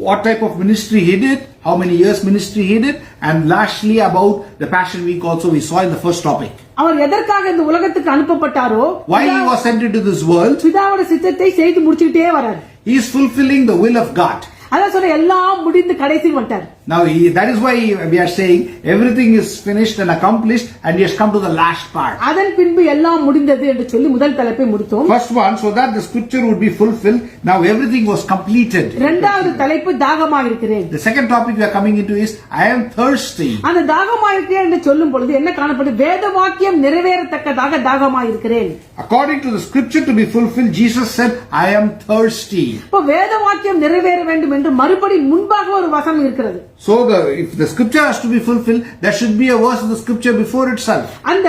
what type of ministry he did, how many years ministry he did, and lastly about the Passion Week also we saw in the first topic. அவர் எதற்காக இந்த உலகத்துக்கு அனுப்பப்பட்டாரோ, why he was sent into this world, பிதாவோட சித்தத்தை செய்து முடிச்சிட்டே வரார். he is fulfilling the will of God. அதான் சொன்ன எல்லாம் முடிந்து கடைசி வந்துட்டார். Now that is why we are saying everything is finished and accomplished and he has come to the last part. அதன் பின்பு எல்லாம் முடிந்தது என்று சொல்லி முதல் தலைப்பை முடித்தோம். First one, so that the scripture would be fulfilled, now everything was completed. இரண்டாவது தலைப்பு தாகமாக இருக்கிறேன். The second topic we are coming into is I am thirsty. அந்த தாகமாக இருக்கிறேன் என்று சொல்லும் பொழுது என்ன காணப்படுது? வேத வாக்கியம் நிறைவேறத்தக்கதாக தாகமாக இருக்கிறேன். According to the scripture to be fulfilled, Jesus said I am thirsty. இப்போ வேத வாக்கியம் நிறைவேற வேண்டும் என்று மறுபடி முன்பாக ஒரு வசனம் இருக்கிறது. So if the scripture has to be fulfilled, there should be a verse in the scripture before itself. அந்த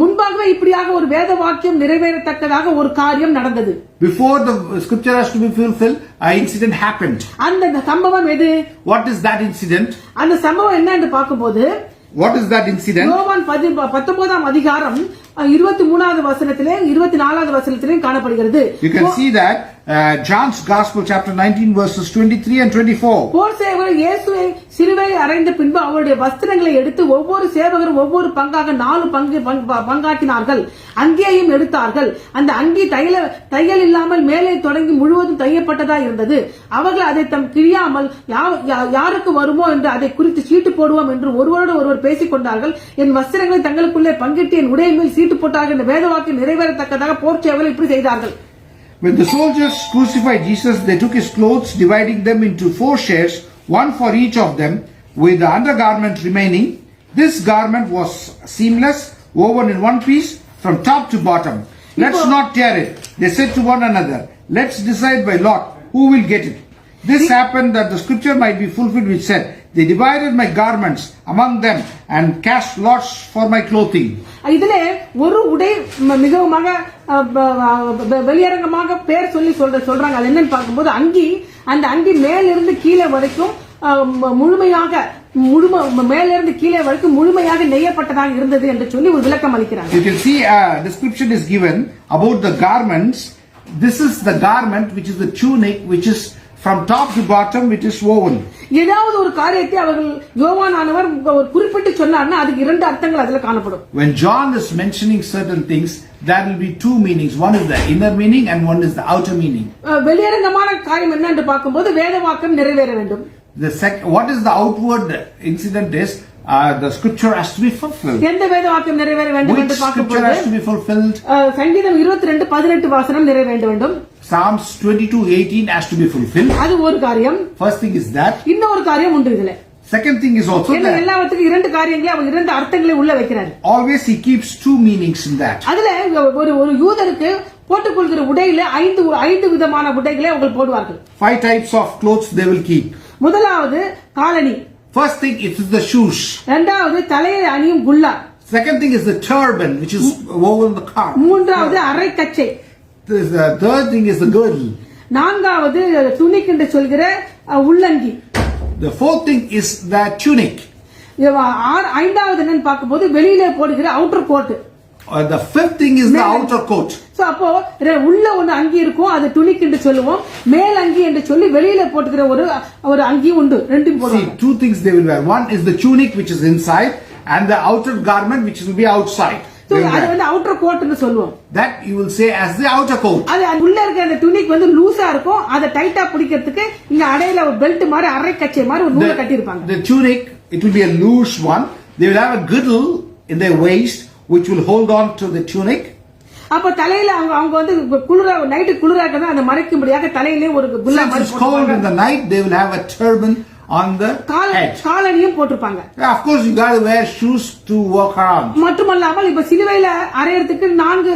முன்பாகவே இப்படியாக ஒரு வேத வாக்கியம் நிறைவேறத்தக்கதாக ஒரு காரியம் நடந்தது. Before the scripture has to be fulfilled, an incident happened. அந்த சம்பவம் எது? What is that incident? அந்த சம்பவம் என்ன என்று பார்க்கும்போது, what is that incident? யோவான் 19 அதிகாரம் 23வது வசனத்திலே 24வது வசனத்திலே காணப்படுகிறது. You can see that John's Gospel chapter 19 verses 23 and 24. போர் சேவகர் இயேசுவை சிலுவையில் அறைந்த பின்பு அவருடைய வஸ்திரங்களை எடுத்து ஒவ்வொரு சேவகரும் ஒவ்வொரு பங்காக 4 பங்காக்கினார்கள். அங்கேயும் எடுத்தார்கள். அந்த அங்கி தையல் இல்லாமல் மேலே தொடங்கி முழுவதும் தையப்பட்டதா இருந்தது. அவர்கள் அதை தம் கிழியாமல் யாருக்கு வருமோ என்று அதை குறித்து சீட்டு போடுவோம் என்று ஒருவரோடு ஒருவர் பேசிக் கொண்டார்கள். என் வஸ்திரங்களை தங்களுக்குள்ளே பங்கிட்டு என் உடையின் மேல் சீட்டு போட்டார்கள் என்ற வேத வாக்கியம் நிறைவேறத்தக்கதாக போர் சேவகர்கள் இப்படி செய்தார்கள். When the soldiers crucified Jesus, they took his clothes, dividing them into 4 shares, one for each of them, with the undergarment remaining. This garment was seamless, woven in one piece from top to bottom. Let's not tear it. They said to one another, let's decide by lot who will get it. This happened that the scripture might be fulfilled which said, they divided my garments among them and cast lots for my clothing. இதிலே ஒரு உடை மிகவும் வெளியரங்கமாக பேர் சொல்லி சொல்றாங்க. அது என்னன்னு பார்க்கும்போது அந்த அங்கி மேலிருந்து கீழே வரைக்கும் முழுமையாக மேலிருந்து கீழே வரைக்கும் முழுமையாக நெய்யப்பட்டதாக இருந்தது என்று சொல்லி ஒரு விளக்கம் அளிக்கிறாங்க. You can see a description is given about the garments. This is the garment which is the tunic which is From top to bottom it is woven. ஏதாவது ஒரு காரியத்தை அவர்கள் யோவானானவர் ஒரு குறிப்பிட்டு சொன்னார்னா அதுக்கு இரண்டு அர்த்தங்கள் அதுல காணப்படும். When John is mentioning certain things, there will be two meanings. One is the inner meaning and one is the outer meaning. வெளியரங்கமான காரியம் என்ன என்று பார்க்கும்போது வேத வாக்கியம் நிறைவேற வேண்டும். What is the outward incident is the scripture has to be fulfilled. எந்த வேத வாக்கியம் நிறைவேற வேண்டும் என்று பார்க்கும்போது scripture has to be fulfilled. சங்கீதம் 22:18 வசனம் நிறைவேற வேண்டும். Psalms 22:18 has to be fulfilled. அது ஒரு காரியம். First thing is that. இன்னொரு காரியம் உண்டு இதுல. Second thing is also that. எல்லாத்துக்கும் இரண்டு காரியங்களை அவர் இரண்டு அர்த்தங்களை உள்ள வைக்கிறார். Always he keeps two meanings in that. அதுல ஒரு யூதருக்கு போட்டுக்கொள்கிற உடையில ஐந்து விதமான உடைகளை அவங்க போடுவார்கள். 5 types of clothes they will keep. முதலாவது காலணி. First thing it is the shoes. இரண்டாவது தலையில் அணியும் குல்லா. Second thing is the turban which is woven in the car. மூன்றாவது அரைக்கச்சை. The third thing is the girdle. நான்காவது துணிக் என்று சொல்கிற உள்ளங்கி. The fourth thing is the tunic. ஐந்தாவது என்னன்னு பார்க்கும்போது வெளியில போடுகிற outer code. The fifth thing is the outer coat. So அப்போ உள்ள ஒன்னு அங்கி இருக்கும் அது துணிக் என்று சொல்லுவோம். மேல் அங்கி என்று சொல்லி வெளியில போட்டுக்கிற ஒரு அங்கி உண்டு. ரெண்டும் போடுவாங்க. See, two things they will wear. One is the tunic which is inside and the outer garment which will be outside. So அது வந்து அவுட்டர் கோட் ன்னு சொல்லுவோம். That you will say as the outer coat. அது உள்ள இருக்க அந்த துணிக் வந்து லூசா இருக்கும். அத டைட்டா பிடிக்கிறதுக்கு இங்க அடையில ஒரு பெல்ட் மாதிரி அரை கச்சை மாதிரி ஒரு நூலை கட்டி இருப்பாங்க. The tunic it will be a loose one. They will have a girdle in their waist which will hold on to the tunic. அப்ப தலையில அவங்க வந்து குளிரா நைட் குளிரா இருக்கதா அந்த மறைக்கும்படியாக தலையிலே ஒரு குல்லா மாதிரி போடுவாங்க. Cold in the night they will have a turban on the head. காலணியும் போட்டுப்பாங்க. Of course you got to wear shoes to walk around. மட்டுமல்லாமல் இப்ப சிலுவையில அறையறதுக்கு 4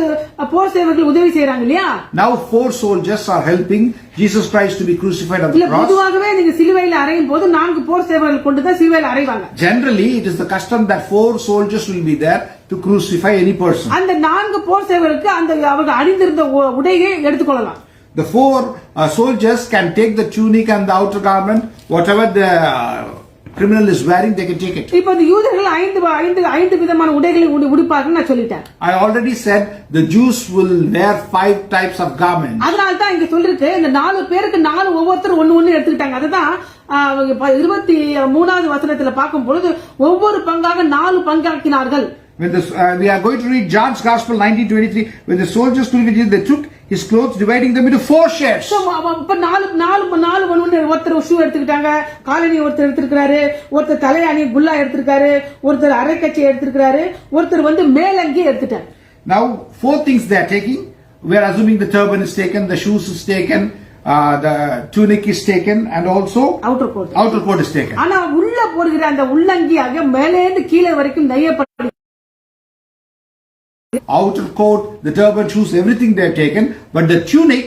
போர் சேவகர்கள் உதவி செய்றாங்க இல்லையா? Now 4 soldiers are helping Jesus Christ to be crucified on the cross. பொதுவாகவே நீங்க சிலுவையில அறையும் போது 4 போர் சேவகர்கள் கொண்டு தான் சிலுவையில அறைவாங்க. Generally it is the custom that 4 soldiers will be there to crucify any person. அந்த 4 போர் சேவகருக்கு அந்த அவங்க அணிந்திருந்த உடையை எடுத்துக்கொள்ளலாம். The 4 soldiers can take the tunic and the outer garment, whatever the criminal is wearing, they can take it. இப்போ இந்த யூதர்கள் ஐந்து விதமான உடைகளை உடுப்பார்கள் நான் சொல்லிட்டேன். I already said the Jews will wear 5 types of garments. அதனால தான் இங்க சொல்லிருக்கு இந்த 4 பேருக்கு 4 ஒவ்வொருத்தர் ஒன்னு எடுத்துக்கிட்டாங்க. அதுதான் 23வது வசனத்துல பார்க்கும் பொழுது ஒவ்வொரு பங்காக 4 பங்காக்கினார்கள். When we are going to read John's Gospel 19:23, when the soldiers stood with Jesus, they took his clothes, dividing them into 4 shares. So இப்ப 4 ஒருத்தர் ஷூ எடுத்துக்கிட்டாங்க, காலணி ஒருத்தர் எடுத்துக்கிறாரு, ஒருத்தர் தலையணி குல்லா எடுத்துக்கிறாரு, ஒருத்தர் அரைக்கச்சை எடுத்துக்கிறாரு, ஒருத்தர் வந்து மேலங்கி எடுத்துட்டாரு. Now 4 things they are taking. We are assuming the turban is taken, the shoes is taken, the tunic is taken, and also outer coat is taken. ஆனா உள்ள போடுகிற அந்த உள்ளங்கியாக மேலே இருந்து கீழே வரைக்கும் நெய்யப்பட்ட outer coat, the turban, shoes, everything they have taken, but the tunic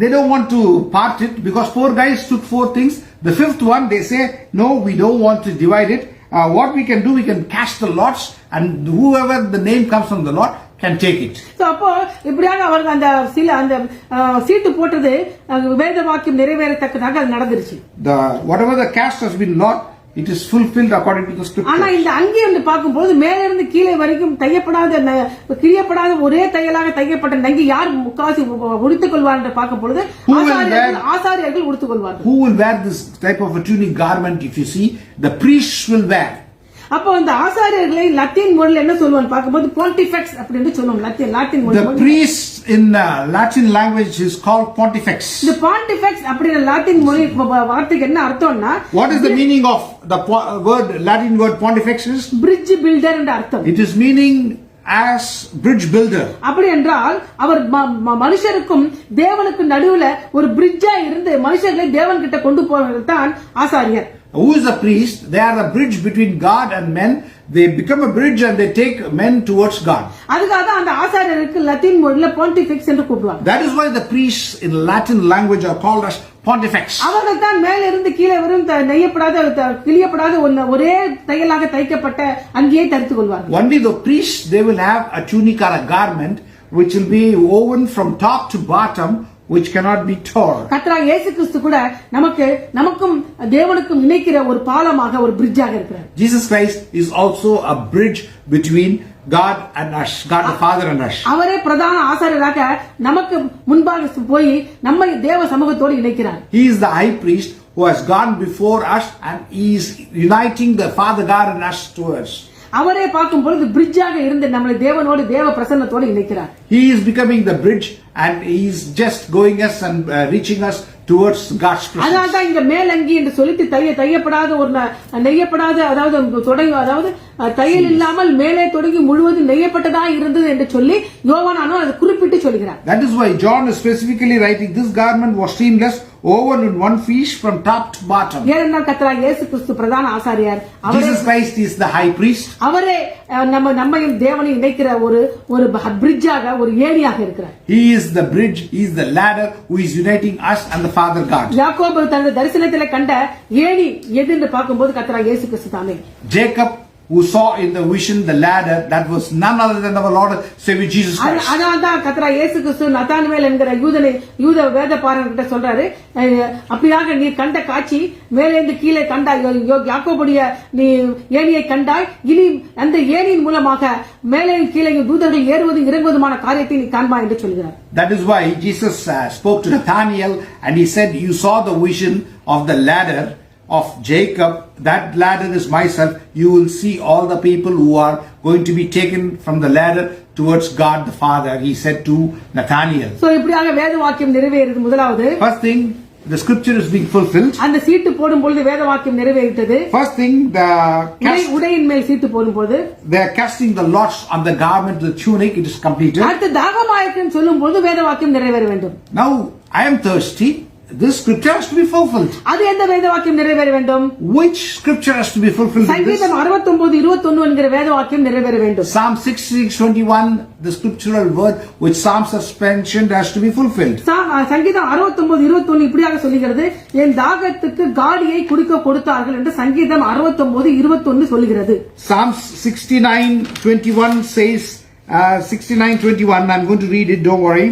they don't want to part it because 4 guys took 4 things. The 5th one they say no, we don't want to divide it. What we can do, we can cast the lots and whoever the name comes from the lot can take it. So அப்போ இப்படியாக அவர்கள் அந்த சீட்டு போட்டது வேத வாக்கியம் நிறைவேறத்தக்கதாக அது நடந்துருச்சு. Whatever the cast has been lot, it is fulfilled according to the scripture. ஆனா இந்த அங்கி வந்து பார்க்கும்போது மேல இருந்து கீழே வரைக்கும் கிழியப்படாத ஒரே தையலாக தைக்கப்பட்ட நங்கி யார் முக்காசி உடுத்திக் கொள்வார் என்று பார்க்கும் பொழுது ஆசாரியர்கள் உடுத்திக் கொள்வார்கள். Who will wear this type of a tunic garment? If you see, the priests will wear. அப்போ அந்த ஆசாரியர்களை லத்தீன் மொழியில் என்ன சொல்லுவாங்க பார்க்கும்போது pontifex அப்படின்னு சொல்லுவோம். லத்தீன் மொழி. The priest in Latin language is called pontifex. இந்த pontifex அப்படிங்கிற லத்தீன் மொழி வார்த்தைக்கு என்ன அர்த்தம்னா what is the meaning of the Latin word pontifex is? bridge builder என்ற அர்த்தம். It is meaning as bridge builder. அப்படி என்றால் அவர் மனுஷருக்கும் தேவனுக்கு நடுவுல ஒரு பிரிட்ஜா இருந்து மனுஷர்களை தேவன் கிட்ட கொண்டு போறது தான் ஆசாரியர். Who is a priest? They are a bridge between God and men. They become a bridge and they take men towards God. அதுக்காக அந்த ஆசாரியருக்கு லத்தீன் மொழியில pontifex என்று கூப்பிடுவாங்க. That is why the priests in Latin language are called as pontifex. அவர்கள் தான் மேல இருந்து கீழே வரும் நெய்யப்படாத கிழியப்படாத ஒரே தையலாக தைக்கப்பட்ட அங்கேயே தரித்துக் கொள்வார்கள். Only the priests they will have a tunic or a garment which will be woven from top to bottom, which cannot be torn. கர்த்தராகிய இயேசு கிறிஸ்து கூட நமக்கும் தேவனுக்கும் இணைக்கிற ஒரு பாலமாக ஒரு பிரிட்ஜாக இருக்கிறார். Jesus Christ is also a bridge between God and us, God the Father and us. அவரே பிரதான ஆசாரியராக நமக்கு முன்பாக போய் நம்மை தேவ சமூகத்தோடு இணைக்கிறார். He is the high priest who has gone before us and he is uniting the Father God and us to us. அவரே பார்க்கும் பொழுது பிரிட்ஜாக இருந்து நம்மளை தேவனோடு தேவ பிரசன்னத்தோடு இணைக்கிறார். He is becoming the bridge and he is just going us and reaching us towards God's presence. அதனால்தான் இங்க மேலங்கி என்று சொல்லிட்டு தையப்படாத ஒரு நெய்யப்படாத அதாவது தையல் இல்லாமல் மேலே தொடங்கி முழுவதும் நெய்யப்பட்டதா இருந்தது என்று சொல்லி யோவானானோ அது குறிப்பிட்டு சொல்கிறார். That is why John is specifically writing this garment was seamless, woven in one piece from top to bottom. ஏனென்றால் கர்த்தராகிய இயேசு கிறிஸ்து பிரதான ஆசாரியர். Jesus Christ is the high priest. அவரே நம்மையும் தேவனையும் இணைக்கிற ஒரு பிரிட்ஜாக ஒரு ஏணியாக இருக்கிறார். He is the bridge, he is the ladder who is uniting us and the Father God. யாக்கோபு தனது தரிசனத்திலே கண்ட ஏணி எது என்று பார்க்கும்போது கர்த்தராகிய இயேசு கிறிஸ்து தாமே. Jacob who saw in the vision the ladder, that was none other than our Lord and Savior Jesus Christ. அதனால்தான் கர்த்தராகிய இயேசு கிறிஸ்து நத்தான்வேல் என்கிற யூத வேதபாரகன் கிட்ட சொல்றாரு, அப்படியாக நீ கண்ட காட்சி மேலேந்து கீழே கண்டாய், யாக்கோபுடைய நீ ஏணியை கண்டாய், இனி அந்த ஏணியின் மூலமாக மேலே கீழே தூதர்கள் ஏறுவதும் இறங்குவதுமான காரியத்தை நீ காண்பாய் என்று சொல்கிறார். That is why Jesus spoke to Nathanael and he said, you saw the vision of the ladder of Jacob, that ladder is myself. You will see all the people who are going to be taken from the ladder towards God the Father, he said to Nathanael. So இப்படியாக வேத வாக்கியம் நிறைவேறுது. முதலாவது, first thing, the scripture is being fulfilled. அந்த சீட்டு போடும் பொழுது வேத வாக்கியம் நிறைவேறிட்டது. First thing, உடையின் மேல் சீட்டு போடும் பொழுது they are casting the lots on the garment, the tunic, it is completed. அடுத்து தாகமாயிருக்குன்னு சொல்லும் பொழுது வேத வாக்கியம் நிறைவேற வேண்டும். Now I am thirsty, this scripture has to be fulfilled. அது எந்த வேத வாக்கியம் நிறைவேற வேண்டும்? Which scripture has to be fulfilled? சங்கீதம் 69:21 என்கிற வேத வாக்கியம் நிறைவேற வேண்டும். Psalm 66:21, the scriptural word which Psalms has mentioned has to be fulfilled. சங்கீதம் 69:21 இப்படியாக சொல்லுகிறது, என் தாகத்துக்கு காடியை குடிக்க கொடுத்தார்கள் என்று சங்கீதம் 69:21 சொல்லுகிறது. Psalms 69:21 says 69:21, I'm going to read it, don't worry.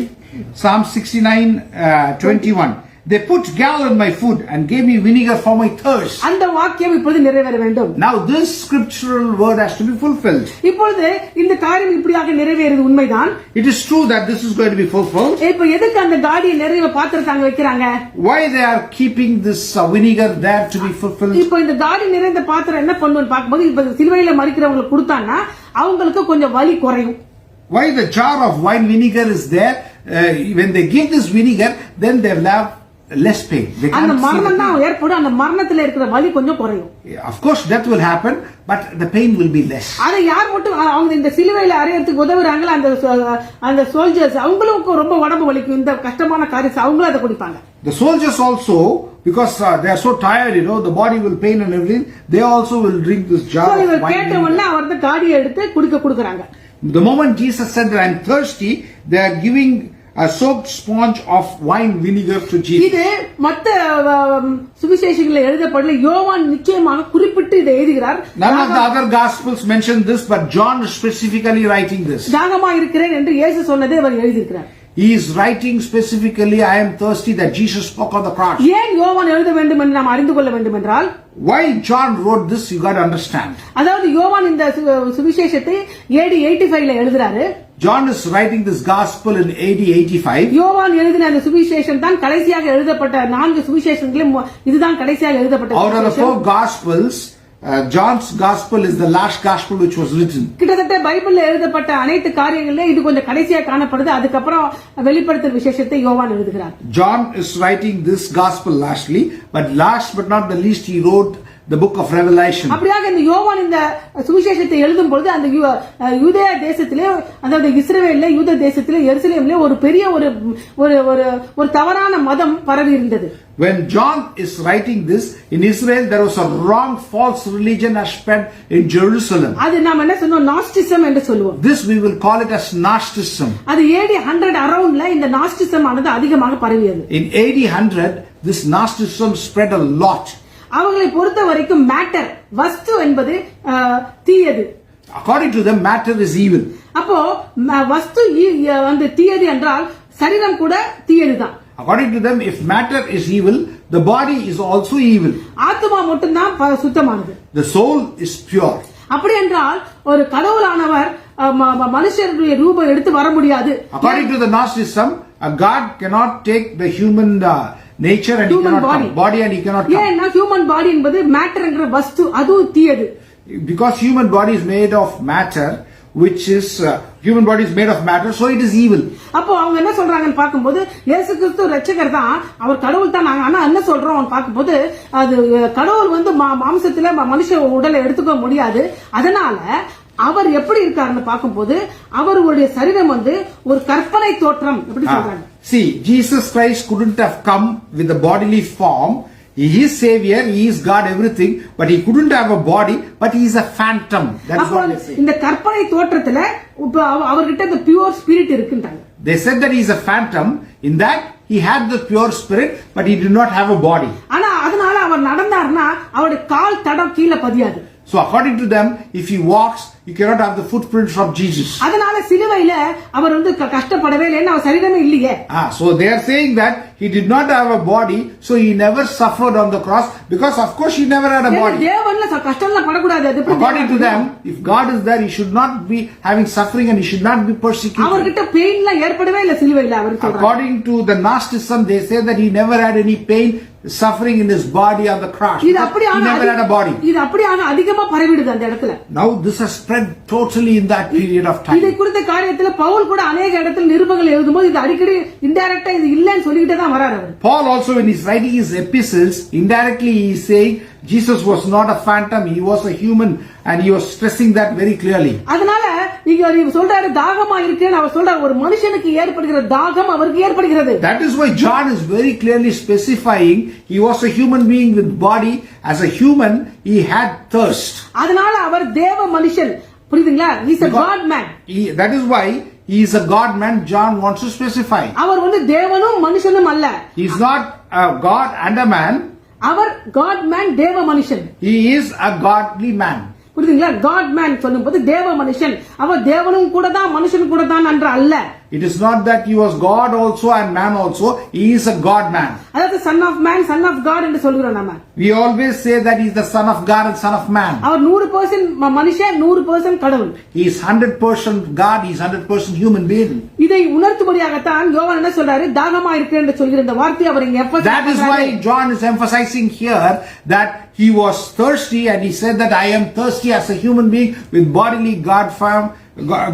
Psalm 69:21, they put gall in my food and gave me vinegar for my thirst. அந்த வாக்கியம் இப்பொழுது நிறைவேற வேண்டும். Now this scriptural word has to be fulfilled. இப்பொழுது இந்த காரியம் இப்படியாக நிறைவேறுது உண்மைதான். It is true that this is going to be fulfilled. இப்போ எதுக்கு அந்த காடியை நிறைய பாத்திரத்தை அங்க வைக்கிறாங்க? Why they are keeping this vinegar there to be fulfilled? இப்போ இந்த காடி நிறைந்த பாத்திரம் என்ன பண்ணுன்னு பார்க்கும்போது, இப்ப சிலுவையில மரிக்கிறவங்களுக்கு கொடுத்தான்னா அவங்களுக்கு கொஞ்சம் வலி குறையும். Why the jar of wine vinegar is there? When they give this vinegar, then they will have less pain. அந்த மரணம் தான் ஏற்படும், அந்த மரணத்துல இருக்கிற வலி கொஞ்சம் குறையும். Of course death will happen, but the pain will be less. அதை யார் மட்டும் அவங்க இந்த சிலுவையில அறையறதுக்கு உதவுறாங்களோ அந்த சோல்ஜர்ஸ், அவங்களுக்கு ரொம்ப உடம்பு வலிக்கும், இந்த கஷ்டமான காரியத்தை அவங்களும் அதை குடிப்பாங்க. The soldiers also, because they are so tired, the body will pain and everything, they also will drink this jar of wine. கேட்ட உடனே அவர்த காடியை எடுத்து கொடுக்கறாங்க. The moment Jesus said that I am thirsty, they are giving a soaked sponge of wine vinegar to Jesus. இது மத்த சுவிசேஷங்களில் எழுதப்படல, யோவான் நிச்சயமாக குறிப்பிட்டு இதை எழுதுகிறார். None of the other gospels mention this, but John is specifically writing this. தாகமா இருக்கிறேன் என்று இயேசு சொன்னதை அவர் எழுதியிருக்கிறார். He is writing specifically, I am thirsty, that Jesus spoke on the cross. ஏன் யோவான் எழுத வேண்டும் என்று நாம் அறிந்து கொள்ள வேண்டும் என்றால், why John wrote this, you got to understand. அதாவது யோவான் இந்த சுவிசேஷத்தை AD 85 ல எழுதுறாரு. John is writing this gospel in AD 85. யோவான் எழுதின அந்த சுவிசேஷம் தான் கடைசியாக எழுதப்பட்ட 4 சுவிசேஷங்களில் இதுதான் கடைசியாக எழுதப்பட்ட. Out of the 4 gospels, John's gospel is the last gospel which was written. கிட்டத்தட்ட பைபிள்ல எழுதப்பட்ட அனைத்து காரியங்களிலே இது கொஞ்சம் கடைசியா காணப்படுது. அதுக்கப்புறம் வெளிப்படுத்தல் விசேஷத்தை யோவான் எழுதுகிறார். John is writing this gospel lastly, but last but not the least he wrote the book of Revelation. அப்படியாக இந்த யோவான் இந்த சுவிசேஷத்தை எழுதும் பொழுது அந்த யூதேய தேசத்திலே, அதாவது இஸ்ரவேல்ல யூத தேசத்திலே எருசலேமிலே ஒரு பெரிய ஒரு தவறான மதம் பரவி இருந்தது. When John is writing this, in Israel there was a wrong false religion has spread in Jerusalem. அது நாம என்ன சொல்லுவோம், நாஸ்டிசம் என்று சொல்லுவோம். This we will call it as Gnosticism. அது AD 100 அரவுண்ட்ல இந்த நாஸ்டிசம் ஆனது அதிகமாக பரவியது. In AD 100 this Gnosticism spread a lot. அவங்களை பொறுத்த வரைக்கும் மேட்டர், வஸ்து என்பது தீயது. According to them matter is evil. அப்போ வஸ்து வந்து தீயது என்றால் சரீரம் கூட தீயதுதான். According to them, if matter is evil, the body is also evil. ஆத்மா மட்டும்தான் சுத்தமானது. The soul is pure. அப்படி என்றால் ஒரு கடவுளானவர் மனுஷருடைய ரூபம் எடுத்து வர முடியாது. According to the Gnosticism, a God cannot take the human nature and Human he cannot come. Body and he cannot come. ஏன்னா ஹியூமன் பாடி என்பது மேட்டர்ங்கிற வஸ்து, அதுவும் தீயது. Because human body is made of matter, which is human body is made of matter, so it is evil. அப்போ அவங்க என்ன சொல்றாங்கன்னு பாக்கும்போது இயேசு கிறிஸ்து ரட்சகர் தான், அவர் கடவுள் தான். நாங்க ஆனா என்ன சொல்றோம் பாக்கும்போது அது கடவுள் மாம்சத்துல மனுஷ உடலை எடுத்துக்க முடியாது. அதனால அவர் எப்படி இருக்காருன்னு பாக்கும்போது அவருடைய சரீரம் ஒரு கற்பனை தோற்றம். எப்படி சொல்றாங்க? See, Jesus Christ couldn't have come with a bodily form. He is Savior, He is God, everything, but He couldn't have a body, but He is a phantom. That's what they say. இந்த கற்பனை தோற்றத்துல அவர்கிட்ட இந்த pure spirit இருக்குன்றாங்க. They said that He is a phantom, in that He had the pure spirit, but He did not have a body. ஆனா அதனால அவர் நடந்தார்னா அவருடைய கால் தடம் கீழே பதியாது. So according to them, if He walks, you cannot have the footprints of Jesus. அதனால சிலுவையில அவர் கஷ்டப்படவே இல்லை, அவர் சரீரமே இல்லையே. So they are saying that He did not have a body, so He never suffered on the cross, because of course He never had a body. தேவன்ல கஷ்டம்லாம் படக்கூடாது. According to them, if God is there, He should not be having suffering and He should not be persecuted. அவர்கிட்ட பெயின்லாம் ஏற்படவே இல்லை சிலுவையில அவர் சொல்றாங்க. According to the Gnosticism, they say that He never had any pain, suffering in His body on the cross. He never had a body. இது அப்படியே அதிகமா பரவிடுது அந்த இடத்துல. Now this has spread totally in that period of time. இதை குறித்த காரியத்துல பவுல் கூட अनेक இடத்துல நிருபங்கள் எழுதும்போது இது அடிக்கடி இன்டைரக்டா இது இல்லன்னு சொல்லிட்டே தான் வராரு அவர். Paul also, when he's writing his epistles, indirectly he is saying Jesus was not a phantom, he was a human, and he was stressing that very clearly. அதனால இங்க சொல்றாரு தாகமா இருக்கேன்னு அவர் சொல்றாரு. ஒரு மனுஷனுக்கு ஏற்படுகிற தாகம் அவருக்கு ஏற்படுகிறது. That is why John is very clearly specifying he was a human being with body. As a human, he had thirst. அதனால அவர் தேவ மனுஷன். புரியுதுங்களா? He is a God man. That is why he is a God man. John wants to specify. அவர் தேவனும் மனுஷனும் அல்ல. He is not a God and a man. Our God man, தேவ மனுஷன். He is a godly man. புரியுதுங்களா? God man சொல்லும்போது தேவ மனுஷன். அவர் தேவனும் கூட தான் மனுஷனும் கூட தான் என்ற அல்ல. It is not that he was God also and man also. He is a God man. அதாவது son of man, son of God என்று சொல்கிறோம் நாம. We always say that he is the son of God and son of man. அவர் 100% மனுஷன், 100% கடவுள். He is 100% God, he is 100% human being. இதை உணர்த்தும்படியாகத்தான் யோவான் என்ன சொல்றாரு? தாகமா இருக்கு என்று சொல்கிற இந்த வார்த்தை அவர் இங்க emphasize That is why John is emphasizing here that he was thirsty, and he said that I am thirsty as a human being with bodily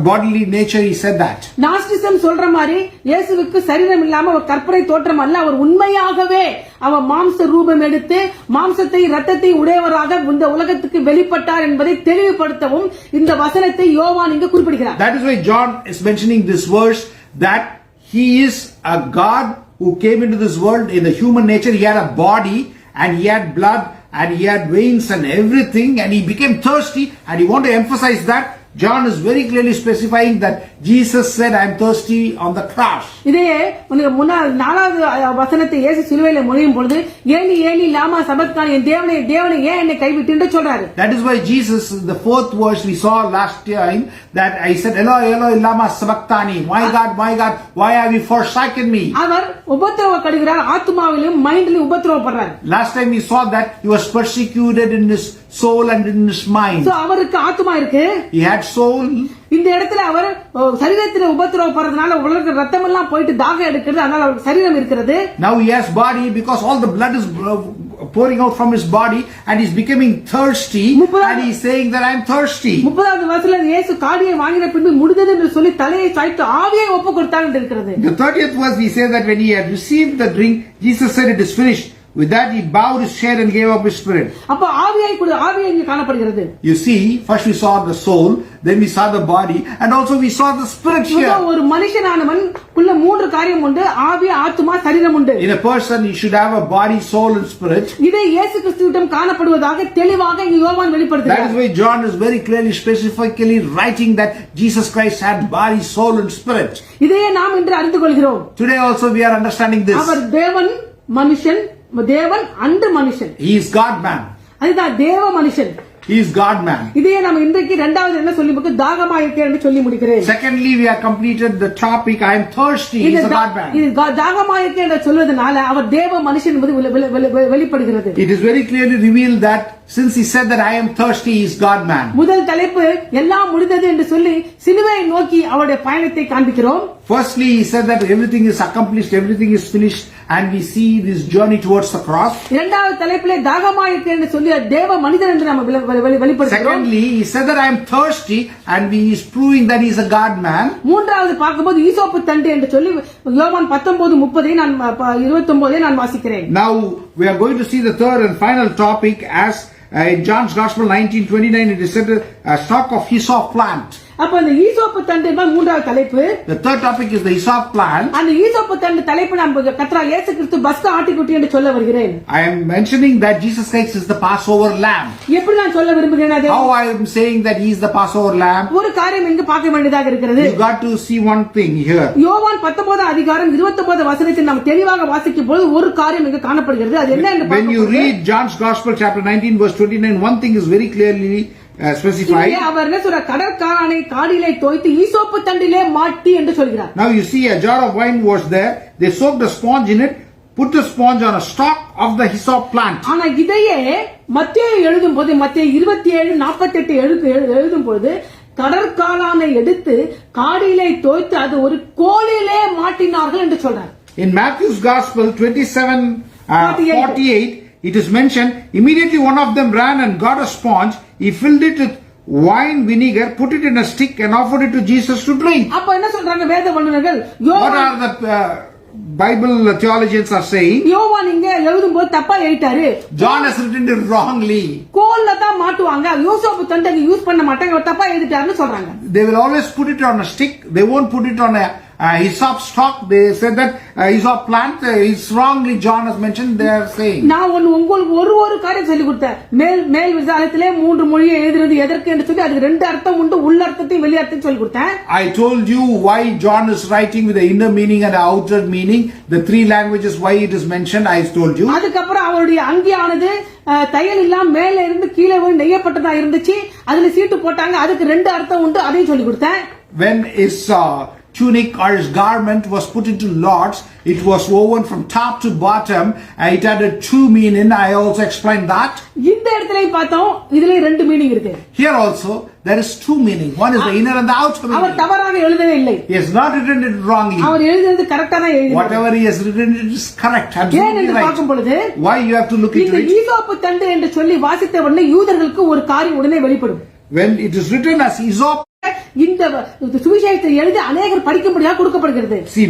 bodily nature. He said that. நாஸ்டிசம் சொல்ற மாதிரி இயேசுவுக்கு சரீரம் இல்லாம ஒரு கற்பனை தோற்றம் அல்ல, அவர் உண்மையாகவே அவர் மாம்ச ரூபம் எடுத்து மாம்சத்தை இரத்தத்தை உடையவராக இந்த உலகத்துக்கு வெளிப்பட்டார் என்பதை தெளிவுபடுத்தவும் இந்த வசனத்தை யோவான் இங்கு குறிப்பிடுகிறார். That is why John is mentioning this verse, that he is a God who came into this world in the human nature. He had a body and he had blood and he had veins and everything, and he became thirsty, and he want to emphasize that John is very clearly specifying that Jesus said, I am thirsty on the cross. இதையே நாலாவது வசனத்தை இயேசு சிலுவையில மொழியும் பொழுது Eli Eli லாமா சபத்கானி, என் தேவனே தேவனே ஏன் என்னை கைவிட்டு என்று சொல்றாரு. That is why Jesus, the fourth verse we saw last time, that I said, Eloi Eloi lama sabachthani, my God, why have you forsaken me? Our உபத்திரவப்படுகிறார், ஆத்மாவிலும் மைண்டிலும் உபத்திரவப்படுறார். Last time we saw that he was persecuted in his soul and in his mind. So அவருக்கு ஆத்மா இருக்கு, he had soul. இந்த இடத்துல அவர் சரீரத்துல உபத்திரவப்படுறதுனால உலக ரத்தம் எல்லாம் போயிட்டு தாகம் எடுக்கிறது, அதனால அவருக்கு சரீரம் இருக்கிறது. Now he has body because all the blood is pouring out from his body, and he's becoming thirsty, and he's saying that I am thirsty. 30வது வசனத்துல இயேசு காடியை வாங்கின பின்பு முடிந்தது என்று சொல்லி தலையை சாய்த்து ஆவியை ஒப்பு கொடுத்தார் என்று இருக்கிறது. The 30th verse we say that when he had received the drink, Jesus said it is finished. With that he bowed his head and gave up his spirit. அப்ப ஆவியை இங்க காணப்படுகிறது. You see, first we saw the soul, then we saw the body, and also we saw the spirit here. ஒரு மனுஷனானவன் குள்ள மூன்று காரியம் உண்டு, ஆவி, ஆத்மா, சரீரம் உண்டு. In a person he should have a body, soul and spirit. இதை இயேசு கிறிஸ்துவிடம் காணப்படுவதாக தெளிவாக இங்க யோவான் வெளிப்படுத்துகிறார். That is why John is very clearly specifically writing that Jesus Christ had body, soul and spirit. இதையே நாம் இன்று அறிந்து கொள்கிறோம். Today also we are understanding this. அவர் தேவன், மனுஷன், தேவன் அண்ட் மனுஷன். He is God man. அதுதான் தேவ மனுஷன். He is God man. இதையே நாம் இன்றைக்கு இரண்டாவது என்ன சொல்லி தாகமா இருக்கேன் என்று சொல்லி முடிக்கிறேன். Secondly, we have completed the topic I am thirsty. He is a God man. இது தாகமா இருக்கேன் என்று சொல்வதனால அவர் தேவ மனுஷன் என்பது வெளிப்படுகிறது. It is very clearly revealed that since he said that I am thirsty, he is God man. முதல் தலைப்பு எல்லாம் முடிந்தது என்று சொல்லி சிலுவையை நோக்கி அவருடைய பயணத்தை காண்பிக்கிறோம். Firstly, he said that everything is accomplished, everything is finished, and we see this journey towards the cross. இரண்டாவது தலைப்பிலே தாகமாயிற்று என்று சொல்லி தேவ மனிதன் என்று நாம் வெளிப்படுத்துகிறோம். Secondly, he said that I am thirsty, and he is proving that he is a God man. மூன்றாவது பார்க்கும்போது ஈசோப்பு தண்டு என்று சொல்லி யோவான் 19:30 நான் 29 நான் வாசிக்கிறேன். Now we are going to see the third and final topic as in John's Gospel 19:29 it is said a stalk of hyssop plant. அப்ப அந்த ஈசோப்பு தண்டு என்பது மூன்றாவது தலைப்பு. The third topic is the hyssop plant. அந்த ஈசோப்பு தண்டு தலைப்பு நான் கர்த்தராகிய இயேசு கிறிஸ்து பஸ்கா ஆட்டுக்குட்டி என்று சொல்ல வருகிறேன். I am mentioning that Jesus Christ is the Passover lamb. எப்படி நான் சொல்ல விரும்புகிறேன் அது? How I am saying that he is the Passover lamb? ஒரு காரியம் இங்கு பார்க்க வேண்டியதாக இருக்கிறது. You got to see one thing here. யோவான் 19 வசனத்தை நாம் தெளிவாக வாசிக்கும் போது ஒரு காரியம் இங்கு காணப்படுகிறது. அது என்ன என்று When you read John's Gospel chapter 19 verse 29, one thing is very clearly specified. அவர் என்ன சொல்ற கடற்காரனை காடியிலே தோய்த்து ஈசோப்பு தண்டிலே மாட்டி என்று சொல்கிறார். Now you see a jar of wine was there. They soaked a sponge in it, put the sponge on a stalk of the hyssop plant. ஆனா இதையே மத்தேயு எழுதும் போது மத்தேயு 27:48 எழுதும் போது கடற்காலானை எடுத்து காடியிலே தோய்த்து அது ஒரு கோலிலே மாட்டினார்கள் என்று சொல்றார். In Matthew's Gospel 27:48 it is mentioned, immediately one of them ran and got a sponge. He filled it with wine vinegar, put it in a stick and offered it to Jesus to drink. அப்ப என்ன சொல்றாங்க வேத வல்லுனர்கள்? What are the Bible theologians are saying? யோவான் இங்க எழுதும் போது தப்பா எழுதிட்டாரு. John has written it wrongly. கோல்ல தான் மாட்டுவாங்க. ஈசோப்பு தண்டை யூஸ் பண்ண மாட்டாங்க. தப்பா எழுதிட்டாருன்னு சொல்றாங்க. They will always put it on a stick. They won't put it on a hyssop stalk. They said that hyssop plant is wrongly John has mentioned. They are saying. நான் உங்களுக்கு ஒரு காரியம் சொல்லி கொடுத்தேன். மேல் விசாரத்திலே 3 மொழியை எழுதுறது எதற்கு என்று சொல்லி அதுக்கு 2 அர்த்தம் உண்டு. உள்ள அர்த்தத்தையும் வெளி அர்த்தத்தையும் சொல்லி கொடுத்தேன். I told you why John is writing with the inner meaning and the outer meaning. The 3 languages why it is mentioned. I told you. அதுக்கப்புறம் அவருடைய அங்கியானது தையல் இல்லாம மேல இருந்து கீழே போய் நெய்யப்பட்டதா இருந்துச்சு. அதுல சீட்டு போட்டாங்க. அதுக்கு 2 அர்த்தம் உண்டு. அதையும் சொல்லி கொடுத்தேன். When his tunic or his garment was put into lots, it was woven from top to bottom. It had a 2 meaning. I also explained that. இந்த இடத்துலயும் பார்த்தோம். இதுல 2 மீனிங் இருக்கு. Here also there is 2 meaning. One is the inner and the outer meaning. அவர் தவறாக எழுதவே இல்லை. He has not written it wrongly. அவர் எழுதுறது கரெக்ட்டா தான் எழுதினார். Whatever he has written it is correct. ஏன் என்று பார்க்கும் பொழுது why you have to look into இந்த it? ஈசோப்பு தண்டு என்று சொல்லி வாசித்த உடனே யூதர்களுக்கு ஒரு காரியம் உடனே வெளிப்படும். When it is written as hyssop, இந்த சுவிசேஷத்தை எழுதி அநேகர் படிக்கும்படியாக கொடுக்கப்படுகிறது. see,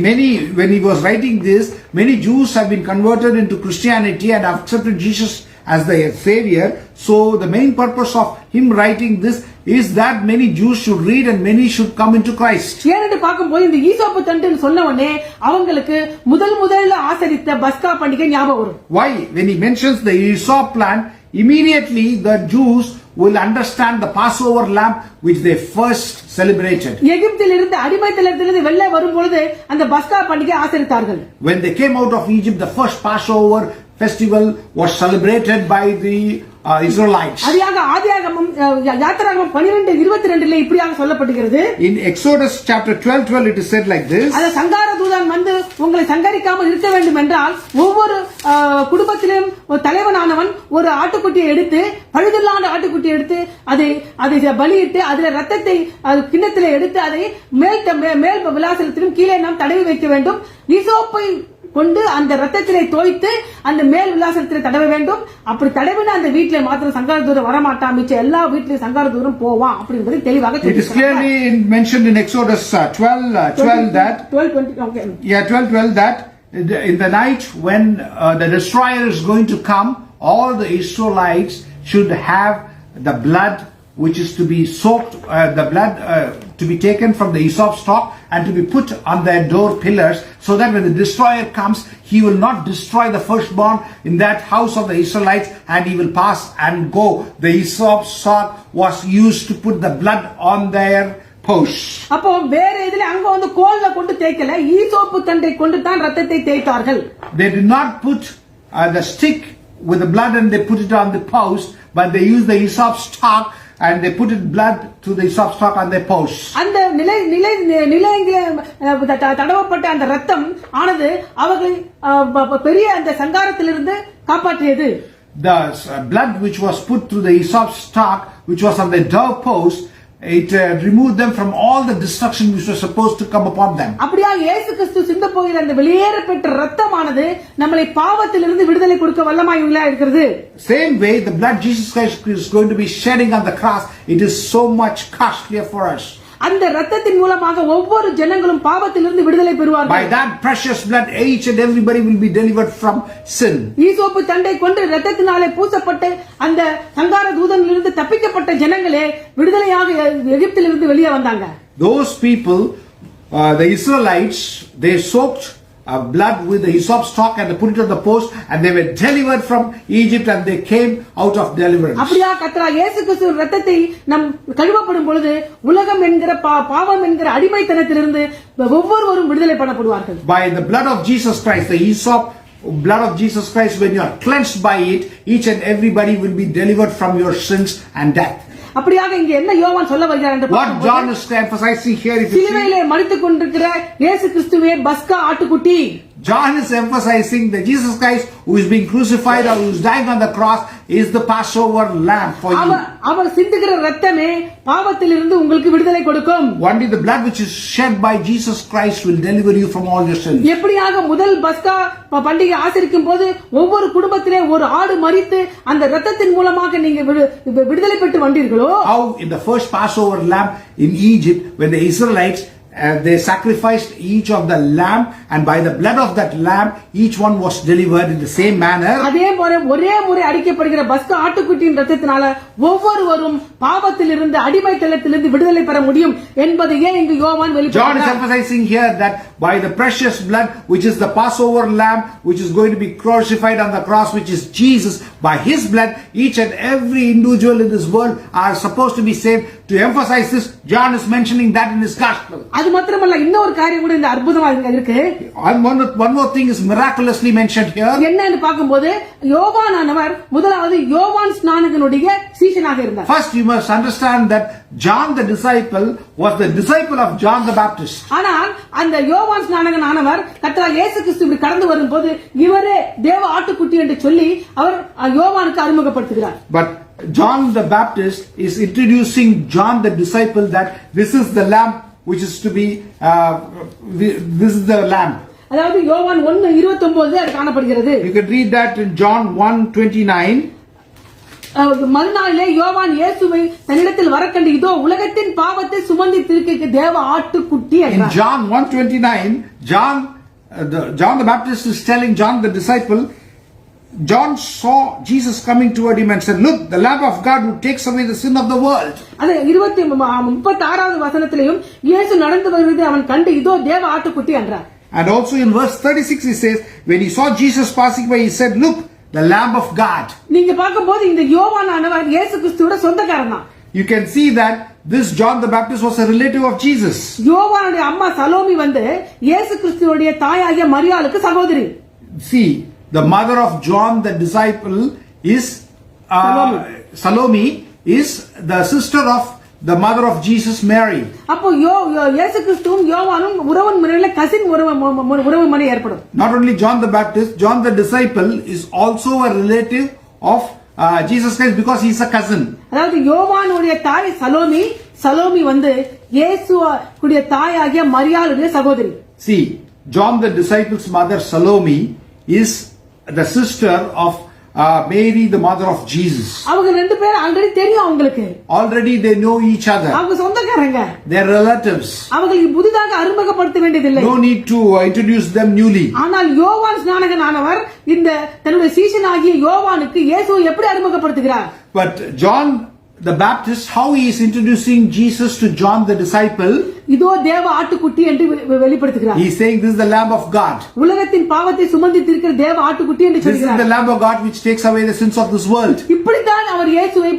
when he was writing this, many Jews have been converted into Christianity and accepted Jesus as their savior. So the main purpose of him writing this is that many Jews should read and many should come into Christ. ஏனென்று பார்க்கும்போது இந்த ஈசோப்பு தண்டுன்னு சொன்ன உடனே அவங்களுக்கு முதல்ல ஆசரித்த பஸ்கா பண்டிகை ஞாபகம் வரும். Why? When he mentions the hyssop plant, immediately the Jews will understand the Passover lamb which they first celebrated. எகிப்திலிருந்து அடிமைத்தனத்திலிருந்து வெளியே வரும் பொழுது அந்த பஸ்கா பண்டிகை ஆசரித்தார்கள். When they came out of Egypt, the first Passover festival was celebrated by the Israelites. அதியாக ஆதியாகமம் யாத்திராகமம் 12:22 இப்படியாக சொல்லப்படுகிறது. In Exodus chapter 12 it is said like this. அந்த சங்கார தூதன் வந்து உங்களை சங்கரிக்காமல் இருக்க வேண்டும் என்றால் ஒவ்வொரு குடும்பத்திலும் ஒரு தலைவனானவன் ஒரு ஆட்டுக்குட்டியை எடுத்து பழுதில்லாத ஆட்டுக்குட்டியை எடுத்து அதை பலியிட்டு அதில் ரத்தத்தை கிண்ணத்திலே எடுத்து அதை மேல் விலாசத்திலும் கீழே நாம் தடவி வைக்க வேண்டும். ஈசோப்பை கொண்டு அந்த ரத்தத்திலே தோய்த்து அந்த மேல் விலாசத்திலே தடவ வேண்டும். அப்படி தடவின அந்த வீட்டிலே மாத்திரம் சங்கார தூரம் வரமாட்டான். மிச்ச எல்லா வீட்டிலும் சங்கார தூரம் போவான் அப்படிங்கிறது தெளிவாக It is clearly mentioned in Exodus 12 that 12 that in the night when the destroyer is going to come, all the Israelites should have the blood which is to be soaked, the blood to be taken from the hyssop stalk and to be put on their door pillars, so that when the destroyer comes, he will not destroy the firstborn in that house of the Israelites and he will pass and go. The hyssop stalk was used to put the blood on their posts. அப்போ வேற எதிலே அங்க வந்து கோல்ல கொண்டு தேய்க்கல, ஈசோப்பு தண்டை கொண்டு தான் ரத்தத்தை தேய்த்தார்கள். They did not put the stick with the blood and they put it on the post, but they used the hyssop stalk and they put it blood to the hyssop stalk on their posts. அந்த தடவப்பட்ட அந்த ரத்தம் ஆனது அவர்களை பெரிய அந்த சங்காரத்திலிருந்து காப்பாற்றியது. the blood which was put through the hyssop stalk, which was on the doorpost, it removed them from all the destruction which was supposed to come upon them. அப்படியா இயேசு கிறிஸ்து சிந்த போகிற அந்த வெளியேறப்பட்ட இரத்தமானது நம்மளை பாவத்திலிருந்து விடுதலை கொடுக்க வல்லமாய் இருக்கிறது. Same way, the blood Jesus Christ is going to be shedding on the cross, it is so much costlier for us. அந்த இரத்தத்தின் மூலமாக ஒவ்வொரு ஜனங்களும் பாவத்திலிருந்து விடுதலை பெறுவார்கள். By that precious blood, each and everybody will be delivered from sin. ஈசோப்பு தண்டை கொண்டு இரத்தத்தினாலே பூசப்பட்டு அந்த சங்கார தூதனிலிருந்து தப்பிக்கப்பட்ட ஜனங்களே விடுதலையாக எகிப்திலிருந்து வெளியே வந்தாங்க. Those people, the Israelites, they soaked blood with the hyssop stalk and they put it on the post, and they were delivered from Egypt, and they came out of deliverance. அப்படியா கர்த்தராகிய இயேசு கிறிஸ்துவின் இரத்தத்தை நாம் கழுவப்படும் பொழுது உலகம் என்கிற பாவம் என்கிற அடிமைத்தனத்திலிருந்து ஒவ்வொருவரும் விடுதலை பண்ணப்படுவார்கள். By the blood of Jesus Christ, the hyssop blood of Jesus Christ, when you are cleansed by it, each and everybody will be delivered from your sins and death. அப்படியாக இங்க என்ன யோவான் சொல்ல வருகிறார் என்று What John is emphasizing here, if you see, சிலுவையிலே மரித்துக் கொண்டிருக்கிற இயேசு கிறிஸ்துவே பஸ்கா ஆட்டுக்குட்டி. John is emphasizing that Jesus Christ, who is being crucified or who is dying on the cross, is the Passover lamb for you. அவர் சிந்துகிற இரத்தமே பாவத்திலிருந்து உங்களுக்கு விடுதலை கொடுக்கும். Only the blood which is shed by Jesus Christ will deliver you from all your sins. எப்படியாக முதல் பஸ்கா பண்டிகை ஆசரிக்கும் போது ஒவ்வொரு குடும்பத்திலே ஒரு ஆடு மரித்து அந்த இரத்தத்தின் மூலமாக நீங்க விடுதலை பெற்று வந்தீர்களோ, How in the first Passover lamb in Egypt, when the Israelites they sacrificed each of the lamb, and by the blood of that lamb each one was delivered in the same manner. அதே போல ஒரே முறை அடிக்கப்படுகிற பஸ்கா ஆட்டுக்குட்டியின் இரத்தத்தினால ஒவ்வொருவரும் பாவத்திலிருந்து அடிமைத்தனத்திலிருந்து விடுதலை பெற முடியும் என்பதையே இங்கு யோவான் John is வெளிப்படுத்துகிறார். emphasizing here that by the precious blood which is the Passover lamb which is going to be crucified on the cross, which is Jesus, by his blood each and every individual in this world are supposed to be saved. To emphasize this, John is mentioning that in his gospel. அது மாத்திரமல்ல இன்னொரு காரியம் கூட இந்த அற்புதமா இருக்கு. And one more thing is miraculously mentioned here. என்னன்னு பார்க்கும்போது யோவானானவர் முதலாவது யோவான் ஸ்நானகனுடைய சீஷனாக இருந்தார். First you must understand that John the disciple was the disciple of John the Baptist. ஆனால் அந்த யோவான் ஸ்நானகன் ஆனவர் கர்த்தராகிய இயேசு கிறிஸ்து இப்படி கடந்து வரும்போது இவரே தேவ ஆட்டுக்குட்டி என்று சொல்லி அவர் யோவானுக்கு அறிமுகப்படுத்துகிறார். But John the Baptist is introducing John the disciple that this is the lamb which is to be this is the lamb. அதாவது யோவான் 1:29 அது காணப்படுகிறது. You can read that in John 1:29. மறுநாளிலே யோவான் இயேசுவை தன்னிடத்தில் வரக்கண்டு இதோ உலகத்தின் பாவத்தை சுமந்து தீர்க்க தேவ ஆட்டுக்குட்டி In என்றார். John 1:29, John the Baptist is telling John the disciple, John saw Jesus coming toward him and said, look, the Lamb of God who takes away the sin of the world. அது 36வது வசனத்திலேயும் இயேசு நடந்து வருவதை அவன் கண்டு இதோ தேவ ஆட்டுக்குட்டி என்றார். And also in verse 36 he says, when he saw Jesus passing by, he said, look, the Lamb of God. நீங்க பார்க்கும்போது இந்த யோவானானவர் இயேசு கிறிஸ்துவோட சொந்தக்காரன் தான். You can see that this John the Baptist was a relative of Jesus. யோவானுடைய அம்மா சலோமி வந்து இயேசு கிறிஸ்துவோட தாயாகிய மரியாளுக்கு சகோதரி. See, the mother of John the disciple is Salome is the sister of the mother of Jesus, Mary. அப்போ இயேசு கிறிஸ்துவும் யோவானும் உறவு முறையில கசின் உறவு முறை ஏற்படும். Not only John the Baptist, John the disciple is also a relative of Jesus Christ because he is a cousin. அதாவது யோவானுடைய தாய் சலோமி வந்து இயேசுவுடைய தாயாகிய மரியாளுடைய சகோதரி. See, John the disciple's mother Salome is the sister of Mary, the mother of Jesus. அவங்க ரெண்டு பேரும் ஆல்ரெடி தெரியும் அவங்களுக்கு. Already they know each other. அவங்க சொந்தக்காரங்க. They are relatives. அவங்களுக்கு புதிதாக அறிமுகப்படுத்த வேண்டியதில்லை. No need to introduce them newly. ஆனால் யோவான் ஸ்நானகன் ஆனவர் இந்த தன்னுடைய சீஷனாகிய யோவானுக்கு இயேசுவை எப்படி அறிமுகப்படுத்துகிறார்? But John the Baptist, how he is introducing Jesus to John the disciple, இதோ தேவ ஆட்டுக்குட்டி என்று வெளிப்படுத்துகிறார். he is saying this is the Lamb of God. உலகத்தின் பாவத்தை சுமந்து தீர்க்கிற தேவ ஆட்டுக்குட்டி என்று This is சொல்கிறார். the Lamb of God which takes away the sins of this world. இப்படித்தான் அவர் இயேசுவை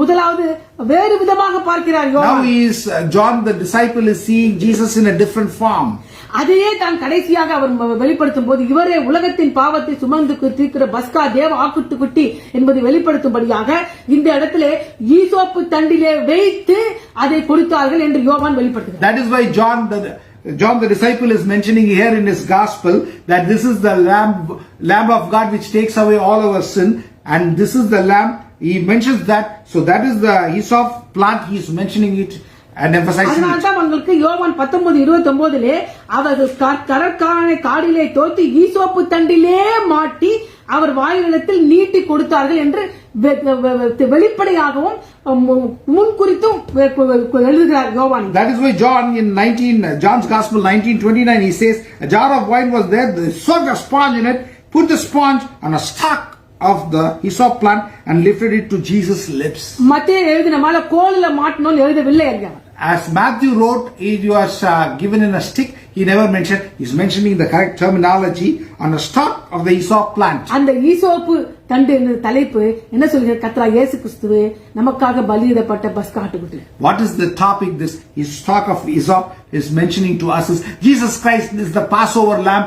முதலாவது வேறு விதமாக பார்க்கிறார் Now யோவான். he is John the disciple is seeing Jesus in a different form. அதையே தான் கடைசியாக அவர் வெளிப்படுத்தும் போது இவரே உலகத்தின் பாவத்தை சுமந்து தீர்க்கிற பஸ்கா தேவ ஆட்டுக்குட்டி என்பதை வெளிப்படுத்தும்படியாக இந்த இடத்திலே ஈசோப்பு தண்டிலே வைத்து அதை கொடுத்தார்கள் என்று யோவான் வெளிப்படுத்துகிறார். That is why John the disciple is mentioning here in his gospel that this is the Lamb of God which takes away all our sin. and this is the lamb. He mentions that. So that is the hyssop plant. He is mentioning it and emphasizing it. அதனால்தான் உங்களுக்கு யோவான் 19:29 அவர் கடற்காரனை காடிலே தோத்து ஈசோப்பு தண்டிலே மாட்டி அவர் வாயிலிடத்தில் நீட்டி கொடுத்தார்கள் என்று வெளிப்படையாகவும் முன்குறித்தும் எழுதுகிறார் யோவான். That is why John's Gospel 19:29 he says a jar of wine was there, they soaked a sponge in it, put the sponge on a stalk of the hyssop plant and lifted it to Jesus' lips. மத்தேயு எழுதின மால கோல்ல மாட்டணும்னு எழுதவில்லை அங்க. As Matthew wrote, it was given in a stick. He never mentioned. He's mentioning the correct terminology on a stalk of the hyssop plant. அந்த ஈசோப்பு தண்டு தலைப்பு என்ன சொல்லுங்க? கர்த்தர் இயேசு கிறிஸ்துவே நமக்காக பலியிடப்பட்ட பஸ்கா ஆட்டுக்குட்டி. What is the topic? This stalk of hyssop is mentioning to us is Jesus Christ is the Passover lamb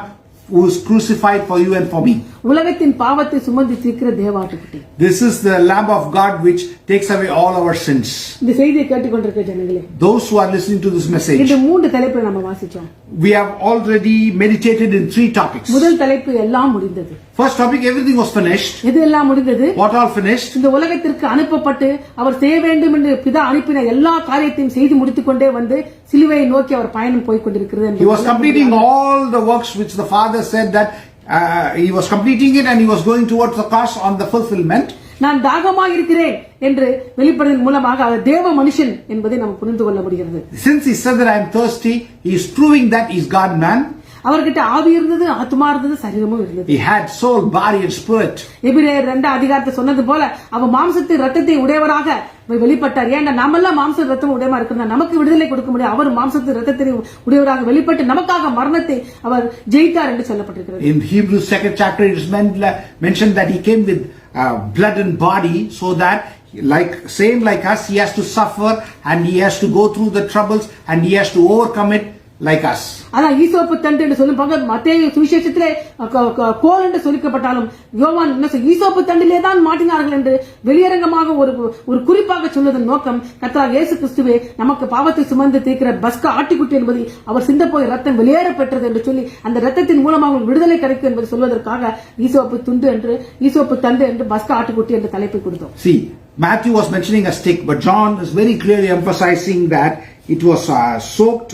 who is crucified for you and for me. உலகத்தின் பாவத்தை சுமந்து தீர்க்கிற தேவாட்டுக்குட்டி. This is the Lamb of God which takes away all our sins. இந்த செய்தியை கேட்டுக்கொண்டிருக்கிற ஜனங்களே, Those who are listening to this message, இந்த மூன்று தலைப்புகளை நம்ம வாசிச்சோம். we have already meditated in 3 topics. முதல் தலைப்பு எல்லாம் முடிந்தது. First topic, everything was finished. எது எல்லாம் முடிந்தது? What all finished? இந்த உலகத்திற்கு அனுப்பப்பட்டு அவர் செய்ய வேண்டும் என்று பிதா அனுப்பின எல்லா காரியத்தையும் செய்து முடித்துக் கொண்டே வந்து சிலுவையை நோக்கி அவர் பயணம் போய் கொண்டிருக்கிறது. He was completing all the works which the Father said that he was completing it and he was going towards the cross on the fulfillment. நான் தாகமாக இருக்கிறேன் என்று வெளிப்படுவதன் மூலமாக அவர் தேவ மனுஷன் என்பதை நாம் புரிந்து கொள்ள முடிகிறது. Since he said that I am thirsty, he is proving that he is God man. அவர்கிட்ட ஆவி இருந்தது, ஆத்மா இருந்தது, சரீரமும் இருந்தது. He had soul, body and spirit. எபிரேயர் 2 சொன்னது போல அவர் மாம்சத்தை ரத்தத்தை உடையவராக வெளிப்பட்டார். ஏன்னா நாமெல்லாம் மாம்ச ரத்தம் உடையமா இருக்கிறோம், நமக்கு விடுதலை கொடுக்க முடியும். அவர் மாம்சத்தை ரத்தத்தை உடையவராக வெளிப்பட்டு நமக்காக மரணத்தை அவர் ஜெயித்தார் என்று சொல்லப்பட்டிருக்கிறது. In Hebrews 2nd chapter it is mentioned that he came with blood and body so that like us he has to suffer and he has to go through the troubles and he has to overcome it like us. அதான் ஈசோப்பு தண்டு என்று சொல்லும்போது மத்தேயு சுவிசேஷத்திலே கோல் என்று சொல்லிக்கப்பட்டாலும் யோவான் என்ன ஈசோப்பு தண்டிலே தான் மாட்டினார்கள் என்று வெளியரங்கமாக ஒரு குறிப்பாக சொல்வதன் நோக்கம் கர்த்தர் இயேசு கிறிஸ்துவே நமக்கு பாவத்தை சுமந்து தீர்க்கிற பஸ்கா ஆட்டுக்குட்டி என்பதை அவர் சிந்த போய் ரத்தம் வெளியேற பெற்றது என்று சொல்லி அந்த ரத்தத்தின் மூலமாக விடுதலை கிடைக்கும் என்பதை சொல்வதற்காக ஈசோப்பு தண்டு என்று பஸ்கா ஆட்டுக்குட்டி என்ற தலைப்பை கொடுத்தோம். See, Matthew was mentioning a stick, but John is very clearly emphasizing that it was soaked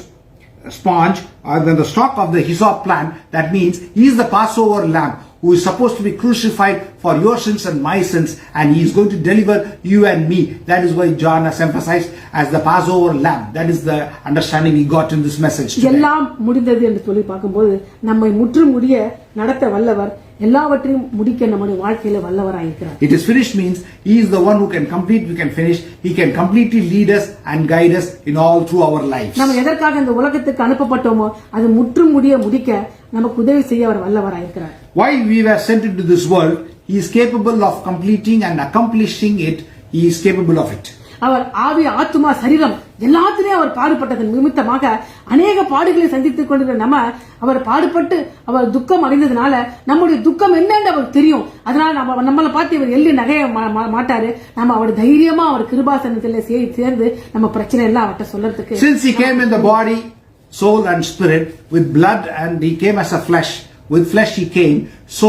sponge or then the stalk of the hyssop plant. That means he is the Passover lamb who is supposed to be crucified for your sins and my sins, and he is going to deliver you and me. That is why John has emphasized as the Passover lamb. That is the understanding we got in this message today. எல்லாம் முடிந்தது என்று சொல்லி பார்க்கும்போது நம்மை முற்று முடிய நடத்த வல்லவர், எல்லாவற்றையும் முடிக்க நம்முடைய வாழ்க்கையில வல்லவராயிருக்கிறார். It is finished means he is the one who can complete, we can finish. He can completely lead us and guide us in all through our lives. நம்ம எதற்காக இந்த உலகத்துக்கு அனுப்பப்பட்டோமோ அது முற்று முடிக்க நமக்கு உதவி செய்ய அவர் வல்லவராயிருக்கிறார். Why we were sent into this world, he is capable of completing and accomplishing it. He is capable of it. அவர் ஆவி, ஆத்மா, சரீரம் எல்லாத்திலையும் அவர் பாடுபட்டதன் நிமித்தமாக அநேக பாடுகளை சந்தித்துக் கொண்டிருக்கிற நம்ம அவர் பாடுபட்டு அவர் துக்கம் அடைந்ததுனால நம்முடைய துக்கம் என்னன்னு அவருக்கு தெரியும். அதனால நம்மளை பார்த்து இவர் எள்ளி நகைய மாட்டாரு. நம்ம அவர் தைரியமா அவர் கிருபாசனத்துல சேர்ந்து நம்ம பிரச்சனை எல்லாம் அவர்கிட்ட சொல்றதுக்கு. Since he came in the body, soul and spirit with blood and he came as a flesh. With flesh he came. So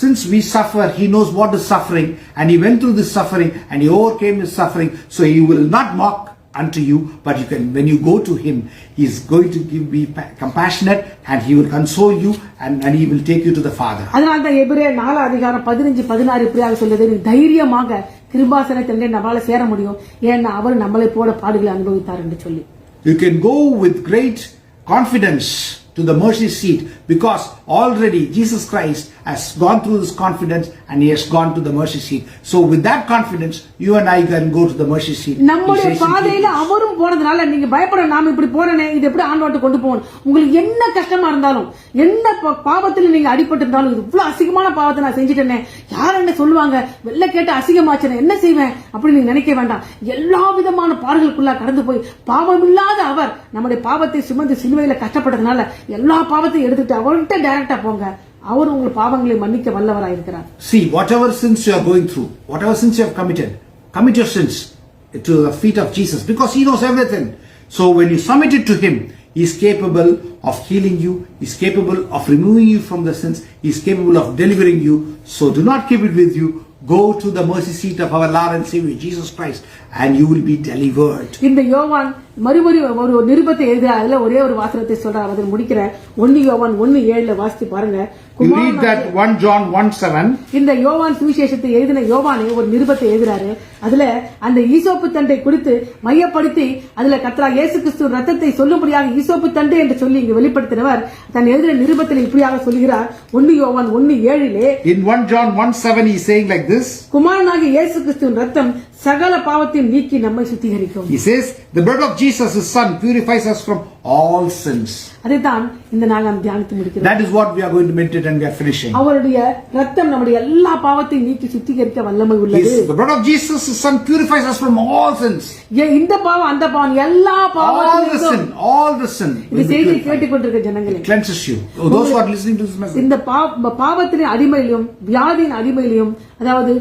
since we suffer, he knows what is suffering and he went through this suffering and he overcame his suffering. So he will not mock unto you, but you can, when you go to him, he is going to be compassionate and he will console you and he will take you to the Father. அதனால தான் எபிரேயர் 4:15-16 இப்படியாக சொல்லுது, தைரியமாக கிருபாசனத்திலே நம்மால சேர முடியும், ஏன்னா அவர் நம்மளை போல பாடுகளை அனுபவித்தார் என்று சொல்லி. You can go with great confidence to the mercy seat because already Jesus Christ has gone through this confidence and he has gone to the mercy seat. So with that confidence, you and I can go to the mercy seat. நம்முடைய பாதையில அவரும் போனதுனால நீங்க பயப்பட, நாம இப்படி போறனே இது எப்படி ஆண்டவர்ட்ட கொண்டு போவோம். உங்களுக்கு என்ன கஷ்டமா இருந்தாலும், என்ன பாவத்துல நீங்க அடிபட்டு இருந்தாலும், இது இவ்வளவு அசிங்கமான பாவத்தை நான் செஞ்சுட்டேனே, யார் என்ன சொல்லுவாங்க, வெள்ள கேட்டு அசிங்கமாச்சனே, என்ன செய்வேன் அப்படி நீங்க நினைக்க வேண்டாம். எல்லா விதமான பாடுகளுக்குள்ள கடந்து போய் பாவமில்லாத அவர் நம்முடைய பாவத்தை சுமந்து சிலுவையில கஷ்டப்பட்டதுனால எல்லா பாவத்தையும் எடுத்துட்டு அவர்கிட்ட டைரக்டா போங்க. அவர் உங்கள் பாவங்களை மன்னிக்க வல்லவராயிருக்கிறார். See, whatever sins you are going through, whatever sins you have committed, commit your sins to the feet of Jesus because he knows everything. So when you submit it to him, he is capable of healing you, he is capable of removing you from the sins, he is capable of delivering you. So do not keep it with you. go to the mercy seat of our Lord and Savior Jesus Christ and you will be delivered. இந்த யோவான் மறுபடியும் ஒரு நிருபத்தை எழுதுறார். அதுல ஒரே ஒரு வாசகத்தை சொல்றார், அதை முடிக்கிற 1 யோவான் 1:7 வாசித்து பாருங்க. You read that 1 John 1:7. இந்த யோவான் சுவிசேஷத்தை எழுதின யோவானே ஒரு நிருபத்தை எழுதுறாரு. அதுல அந்த ஈசோப்பு தண்டை குறித்து மையப்படுத்தி அதுல கர்த்தராகிய இயேசு கிறிஸ்து ரத்தத்தை சொல்லும்படியாக ஈசோப்பு தண்டு என்று சொல்லி இங்கு வெளிப்படுத்தினவர் தன் எழுதின நிருபத்தில் இப்படியாக சொல்கிறார். 1 யோவான் 1:7 In 1 John 1:7 he is saying like this. குமாரனாகிய இயேசு கிறிஸ்துவின் ரத்தம் சகல பாவத்தையும் நீக்கி நம்மை சுத்திகரிக்கும். He says the blood of Jesus his son purifies us from all sins. அதைத்தான் இந்த நாள் நாம் தியானித்து முடிக்கிறோம். That is what we are going to meditate and we are finishing. அவருடைய ரத்தம் நம்முடைய எல்லா பாவத்தையும் நீக்கி சுத்திகரிக்க வல்லமை உள்ளது. The blood of Jesus his son purifies us from all sins. இந்த பாவம் அந்த பாவம் எல்லா பாவத்தையும் all the sin இந்த செய்தியை கேட்டுக்கொண்டிருக்கிற ஜனங்களே, it cleanses you. Those who are listening to this message, இந்த பாவத்தின் அடிமையிலும் வியாதியின் அடிமையிலும் அதாவது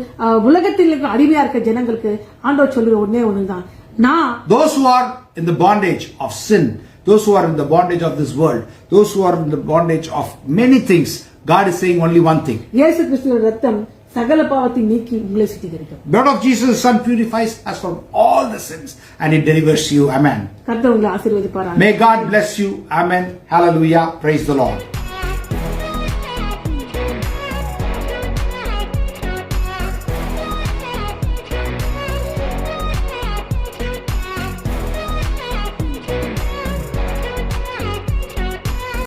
உலகத்தில் இருக்க அடிமையா இருக்க ஜனங்களுக்கு ஆண்டவர் சொல்லுற ஒண்ணுதான், நான் those who are in the bondage of sin, those who are in the bondage of this world, those who are in the bondage of many things, God is saying only one thing. இயேசு கிறிஸ்துவின் ரத்தம் சகல பாவத்தை நீக்கி உங்களை சுத்திகரிக்கும். Blood of Jesus son purifies us from all the sins and it delivers you. Amen. கர்த்தர் உங்களை ஆசீர்வதிப்பாராக. May God bless you. Amen. Hallelujah. Praise the Lord.